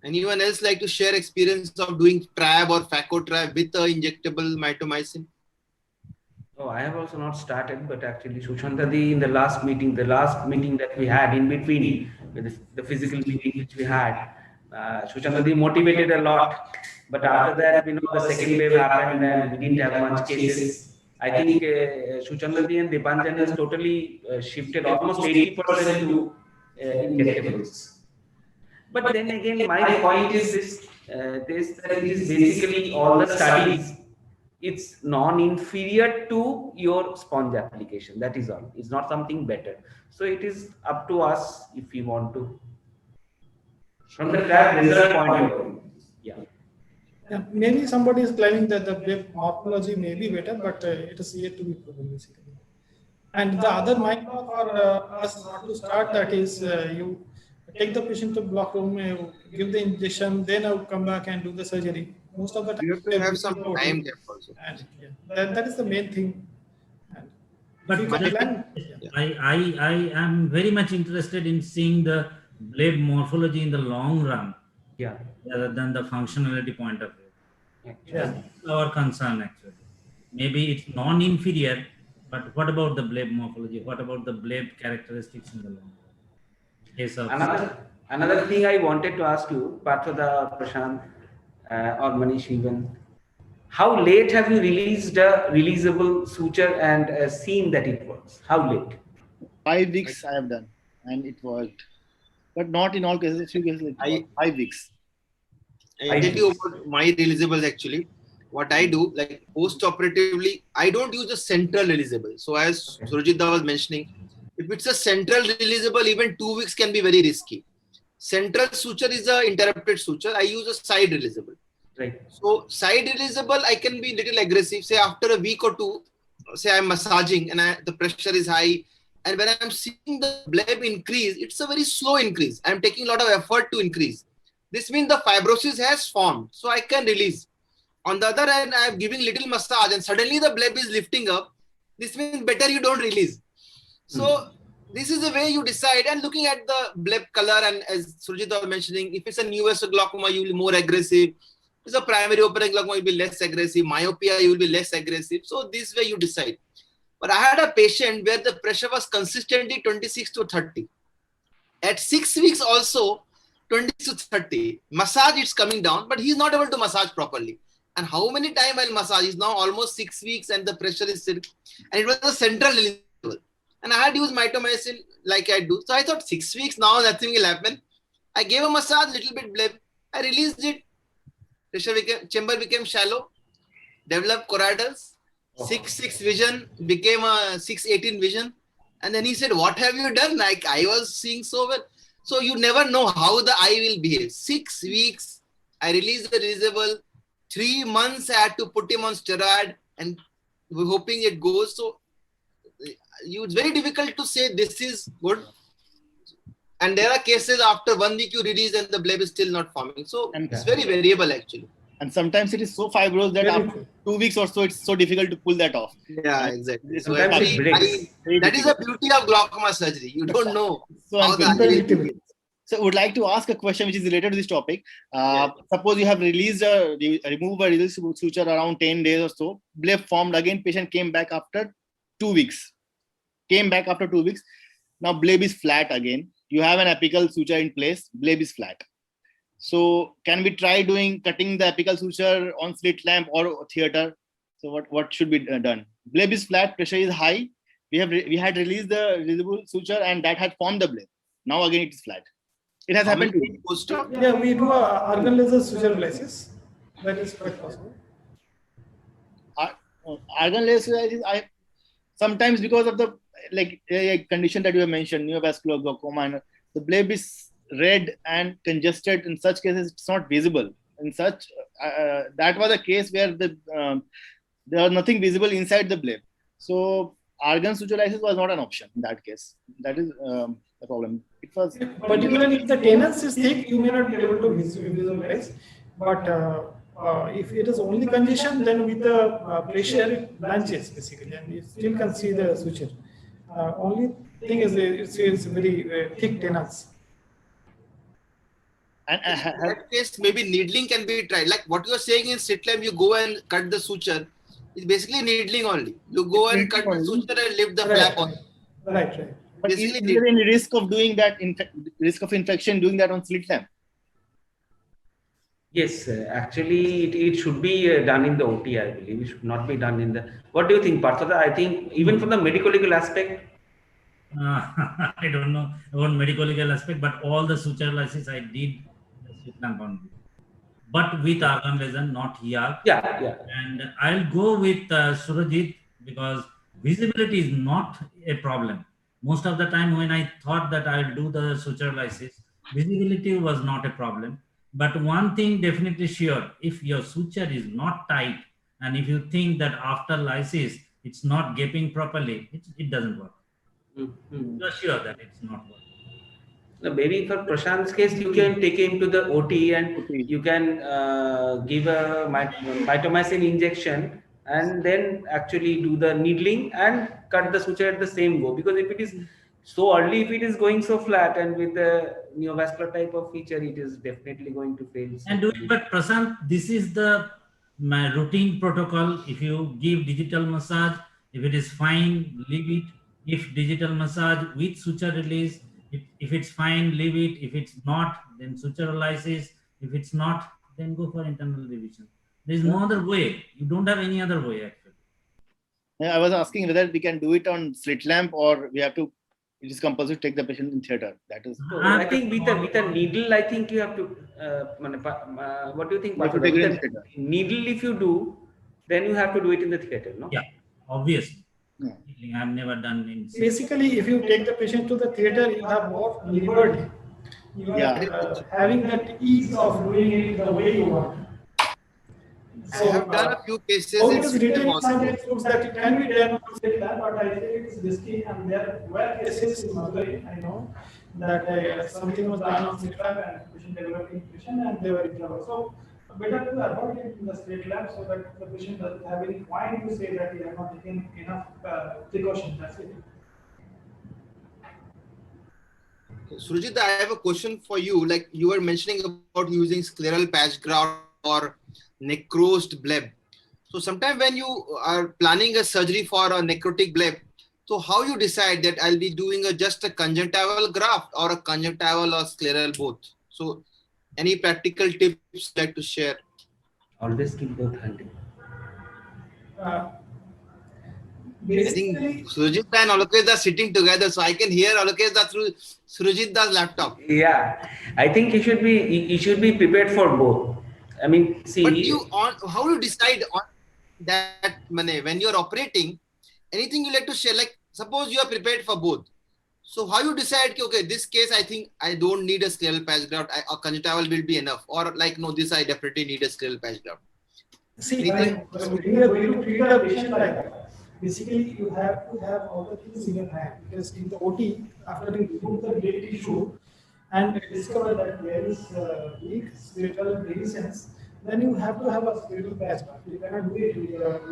A: Anyone else like to share experience of doing TRAB or FACO-TRAB with a injectable mitomycin?
D: Oh, I have also not started, but actually Sushantadi in the last meeting that we had in between with the physical meeting which we had, Sushantadi motivated a lot. But after that, the second wave happened and we didn't have much cases. I think Sushantadi and Dipanjan has totally shifted almost 80% to injectables. But then again, my point is this: that it is basically all the studies. It's non-inferior to your sponge application. That is all. It's not something better. So it is up to us if we want to. From the TRAB result point of view, yeah.
F: Yeah, maybe somebody is claiming that the bleb morphology may be better, but it is yet to be proven basically. And the other mind block for us not to start, that is you take the patient to block room, give the injection, then come back and do the surgery. Most of the time
A: You have to have some time gap also.
F: And yeah, that is the main thing. And
B: But
F: if you can
B: just-
F: plan,
B: I am very much interested in seeing the blade morphology in the long run
D: Yeah.
B: rather than the functionality point of view.
F: yeah.
B: That's our concern actually. Maybe it's non-inferior, but what about the blade morphology? What about the blade characteristics in the long run? Case of
D: Another thing I wanted to ask you, Partha, Prashant, or Manish even, how late have you released a releasable suture and seen that it works? How late?
E: 5 weeks I have done, and it worked, but not in all cases. A few cases, it worked. 5 weeks.
A: I tell you about my releasables actually. What I do, like post-operatively, I don't use the central releasable. So as Surajit was mentioning, if it's a central releasable, even 2 weeks can be very risky. Central suture is a interrupted suture. I use a side releasable.
D: Right.
A: So side releasable, I can be little aggressive. Say after a week or two, say I'm massaging and the pressure is high. And when I'm seeing the bleb increase, it's a very slow increase. I'm taking a lot of effort to increase. This means the fibrosis has formed. So I can release. On the other hand, I'm giving little massage and suddenly the bleb is lifting up. This means better you don't release. So this is the way you decide, and looking at the bleb color, and as Surjit was mentioning, if it's a neovascular glaucoma, you will be more aggressive. If it's a primary open glaucoma, you'll be less aggressive. Myopia, you will be less aggressive. So this way you decide. But I had a patient where the pressure was consistently 26 to 30. At 6 weeks also, 26 to 30. Massage, it's coming down, but he's not able to massage properly. And how many times I'll massage? It's now almost 6 weeks and the pressure is still, and it was a central level. And I had used mitomycin like I do. So I thought 6 weeks now, nothing will happen. I gave a massage, little bit bleb. I released it. Chamber became shallow, developed choroidals. 6-6 vision became a 6-18 vision. And then he said, what have you done? Like I was seeing so well. So you never know how the eye will behave. 6 weeks, I released the releasable. 3 months, I had to put him on steroid and we're hoping it goes. So it's very difficult to say this is good. And there are cases after 1 week you release and the bleb is still not forming. So it's very variable actually.
E: And sometimes it is so fibrous that
F: Very
E: after
F: true.
E: 2 weeks or so, it's so difficult to pull that off.
A: Yeah, exactly. So
D: Sometimes it breaks.
A: that is the beauty of glaucoma surgery. You don't know
E: So
A: how the eye will
F: unpredictable.
A: behave.
E: So I would like to ask a question which is related to this topic. Suppose you have removed a releasable suture around 10 days or so. Bleb formed again. Patient came back after 2 weeks. Now bleb is flat again. You have an apical suture in place. Bleb is flat. So can we try cutting the apical suture on slit lamp or theater? So what should be done? Bleb is flat. Pressure is high. We had released the releasable suture and that had formed the bleb. Now again it is flat. It has happened to me.
A: Post-op?
F: Yeah, we do a organ laser suture glasses. That is quite possible.
E: Organ laser, I sometimes because of the condition that you have mentioned, neovascular glaucoma, and the bleb is red and congested. In such cases, it's not visible. In such that was a case where there was nothing visible inside the bleb. So argan suture lysis was not an option in that case. That is the problem. It was
F: Particularly if the tenance is thick, you may not be able to visualize. But if it is only congestion, then with the pressure it blanches basically, and you still can see the suture. Only thing is it's very thick tenance.
E: and
A: In that case, maybe needling can be tried. Like what you're saying in slit lamp, you go and cut the suture. It's basically needling only. You go and cut the suture and lift the flap on.
F: Right.
E: but is
A: Basically,
E: there any risk of doing that? Risk of infection doing that on slit lamp?
D: Yes, actually, it should be done in the OT, I believe. It should not be done in the. What do you think, Partha? I think even from the medical legal aspect.
B: I don't know about medical legal aspect, but all the suture lysis I did slit lamp only, but with argan laser, not here.
D: Yeah.
B: And I'll go with Surajit because visibility is not a problem. Most of the time when I thought that I'll do the suture lysis, visibility was not a problem. But one thing definitely sure, if your suture is not tight and if you think that after lysis it's not gaping properly, it doesn't work.
D: Mhm.
B: You're sure that it's not working.
D: No, maybe for Prashant's case, you can take him to the OT and
E: Okay.
D: you can give a mitomycin injection and then actually do the needling and cut the suture at the same go. Because if it is so early, if it is going so flat and with the neovascular type of feature, it is definitely going to fail.
B: And do it, but Prashant, this is my routine protocol. If you give digital massage, if it is fine, leave it. If digital massage with suture release, if it's fine, leave it. If it's not, then suture lysis. If it's not, then go for internal revision. There is no other way. You don't have any other way actually.
E: I was asking whether we can do it on slit lamp or we have to. It is compulsory to take the patient in theater. That is.
D: So I think with a needle, I think you have to. What do you think?
E: You have to
D: Partha?
E: take it
D: With
E: in
D: a
E: theater.
D: needle, if you do, then you have to do it in the theater, no?
B: Yeah, obviously.
E: Yeah.
B: I've never done in.
F: Basically, if you take the patient to the theater, you have more liberty. You are
E: Yeah.
F: having that ease of doing it the way you want.
A: I have done a few cases
F: How
A: in
F: it is
A: slit
F: written
A: lamp
F: in some
A: also.
F: textbooks that it can be done on slit lamp, but I think it is risky, and there were cases in Madurai, I know, that something was done on slit lamp and patient developed infection and they were in trouble. So better to avoid it in the slit lamp so that the patient doesn't have any point to say that he has not taken enough precaution. That's it.
A: Surajit, I have a question for you. Like you were mentioning about using scleral patch graft or necrosed bleb. So sometimes when you are planning a surgery for a necrotic bleb, so how you decide that I'll be doing just a conjunctival graft or a conjunctival or scleral both? So any practical tips you'd like to share?
D: Always keep both handy.
A: I
F: Basically,
A: think Surajit and Alokes are sitting together, so I can hear Alokes through Surajit's laptop.
D: Yeah, I think you should be prepared for both. I mean, see.
A: But how you decide on that when you're operating, anything you like to share? Like suppose you are prepared for both. So how you decide, okay, this case I think I don't need a scleral patch graft, a conjunctival will be enough, or like no, this I definitely need a scleral patch graft.
F: see,
A: Anything?
F: when you treat a patient like that, basically you have to have all the things in your hand, because in the OT, after you remove the blade tissue and discover that there is weak skeletal dehiscence, then you have to have a skeletal patch graft. You cannot do it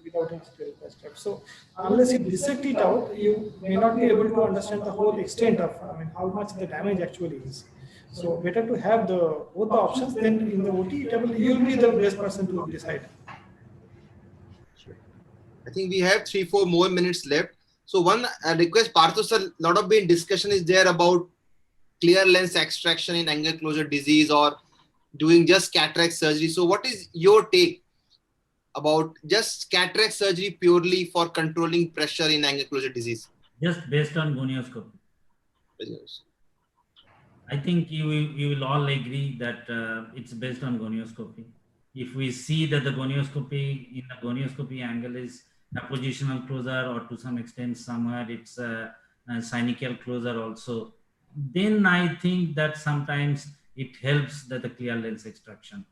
F: without a skeletal patch graft. So unless you dissect it out, you may not be able to understand the whole extent of, how much the damage actually is. So better to have both the options. Then in the OT table, you will be the best person to decide.
A: I think we have 3-4 more minutes left. So one request, Partha sir, a lot of discussion is there about clear lens extraction in angle closure disease or doing just cataract surgery. So what is your take about just cataract surgery purely for controlling pressure in angle closure disease?
B: Just based on gonioscopy. I think you will all agree that it's based on gonioscopy. If we see that the gonioscopy angle is a positional closure, or to some extent somewhere it's a synechial closure also, then I think that sometimes it helps that the clear lens extraction.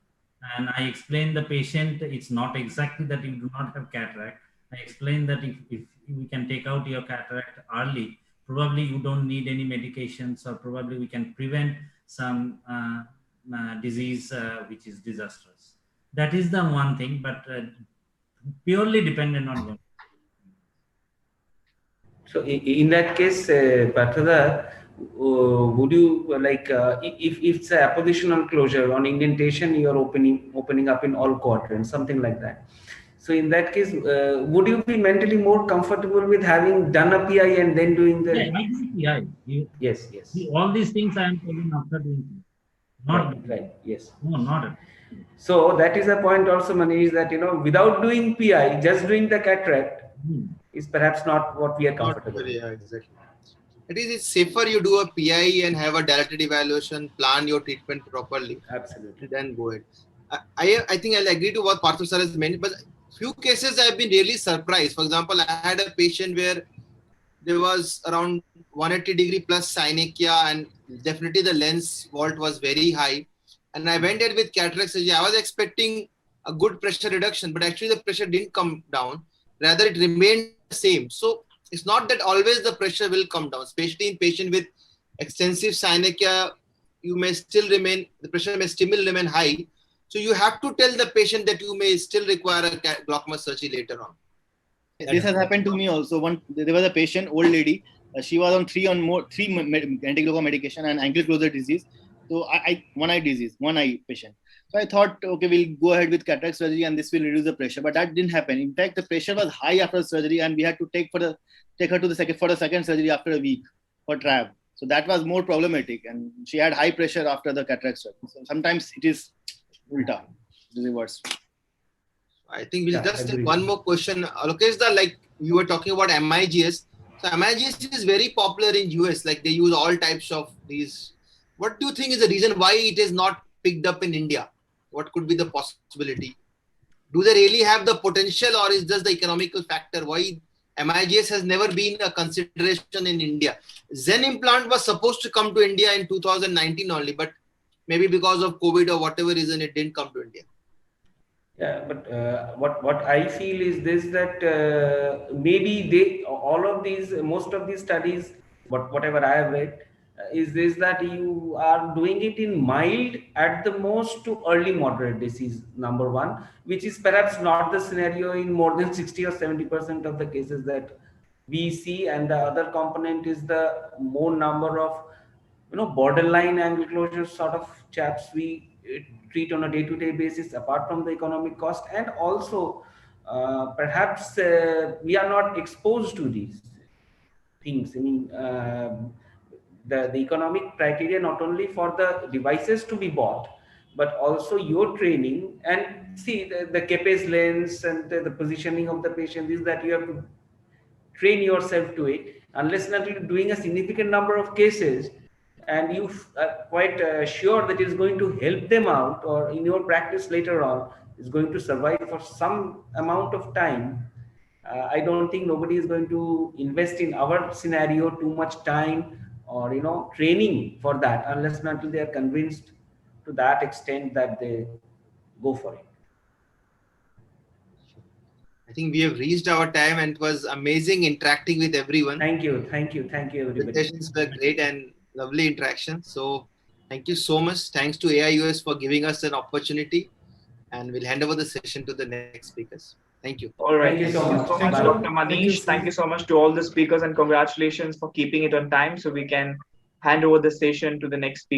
B: and I explain the patient it's not exactly that you do not have cataract. I explain that if we can take out your cataract early, probably you don't need any medications, or probably we can prevent some disease which is disastrous. That is the one thing, but purely dependent on.
D: So in that case, Partha, would you if it's a appositional closure on indentation, you're opening up in all quadrants, something like that. So in that case, would you be mentally more comfortable with having done a PI and then doing the?
B: Yeah, I do PI.
D: Yes.
B: All these things I am telling after doing. Not
D: right. Yes.
B: No, not at all.
D: So that is a point also, Manish, that without doing PI, just doing the cataract is perhaps not what we are comfortable with.
A: Yeah, exactly. It's safer you do a PI and have a dilated evaluation, plan your treatment properly.
D: Absolutely.
A: Then go ahead. I think I'll agree to what Partha sir has mentioned, but few cases I've been really surprised. For example, I had a patient where there was around 180 plus synechia, and definitely the lens vault was very high. And I went there with cataract surgery. I was expecting a good pressure reduction, but actually the pressure didn't come down. Rather, it remained the same. So it's not that always the pressure will come down, especially in patient with extensive synechia. The pressure may still remain high. So you have to tell the patient that you may still require a glaucoma surgery later on.
E: This has happened to me also. There was a patient, old lady. She was on three anti-glaucoma medication and ankle closure disease. So one eye patient. So I thought, okay, we'll go ahead with cataract surgery and this will reduce the pressure. But that didn't happen. In fact, the pressure was high after surgery, and we had to take her to the second surgery after a week for TRAB. So that was more problematic, and she had high pressure after the cataract surgery. So sometimes it is ulta, the reverse.
A: I think we'll just take one more question. Lokesh, like you were talking about MIGS. So MIGS is very popular in US. Like they use all types of these. What do you think is the reason why it is not picked up in India? What could be the possibility? Do they really have the potential, or is just the economical factor? Why MIGS has never been a consideration in India? Zen implant was supposed to come to India in 2019 only, but maybe because of COVID or whatever reason, it didn't come to India.
D: Yeah, but what I feel is this, that maybe most of these studies, whatever I have read, is this, that you are doing it in mild at the most to early moderate disease, number one, which is perhaps not the scenario in more than 60 or 70% of the cases that we see. And the other component is the more number of borderline angle closure sort of chaps we treat on a day-to-day basis, apart from the economic cost. And also perhaps we are not exposed to these things. I mean, the economic criteria, not only for the devices to be bought, but also your training, and see the Kepes lens and the positioning of the patient, is that you have to train yourself to it. Unless and until doing a significant number of cases, and you are quite sure that it's going to help them out, or in your practice later on is going to survive for some amount of time, I don't think nobody is going to invest in our scenario too much time or training for that, unless and until they are convinced to that extent that they go for it.
A: I think we have reached our time, and it was amazing interacting with everyone.
D: Thank you everybody.
A: The sessions were great and lovely interaction. So thank you so much. Thanks to AIUS for giving us an opportunity, and we'll hand over the session to the next speakers. Thank you.
C: All right.
D: Thank you so much.
C: Thank you, Dr. Manish. Thank you so much to all the speakers, and congratulations for keeping it on time so we can hand over the session to the next speaker.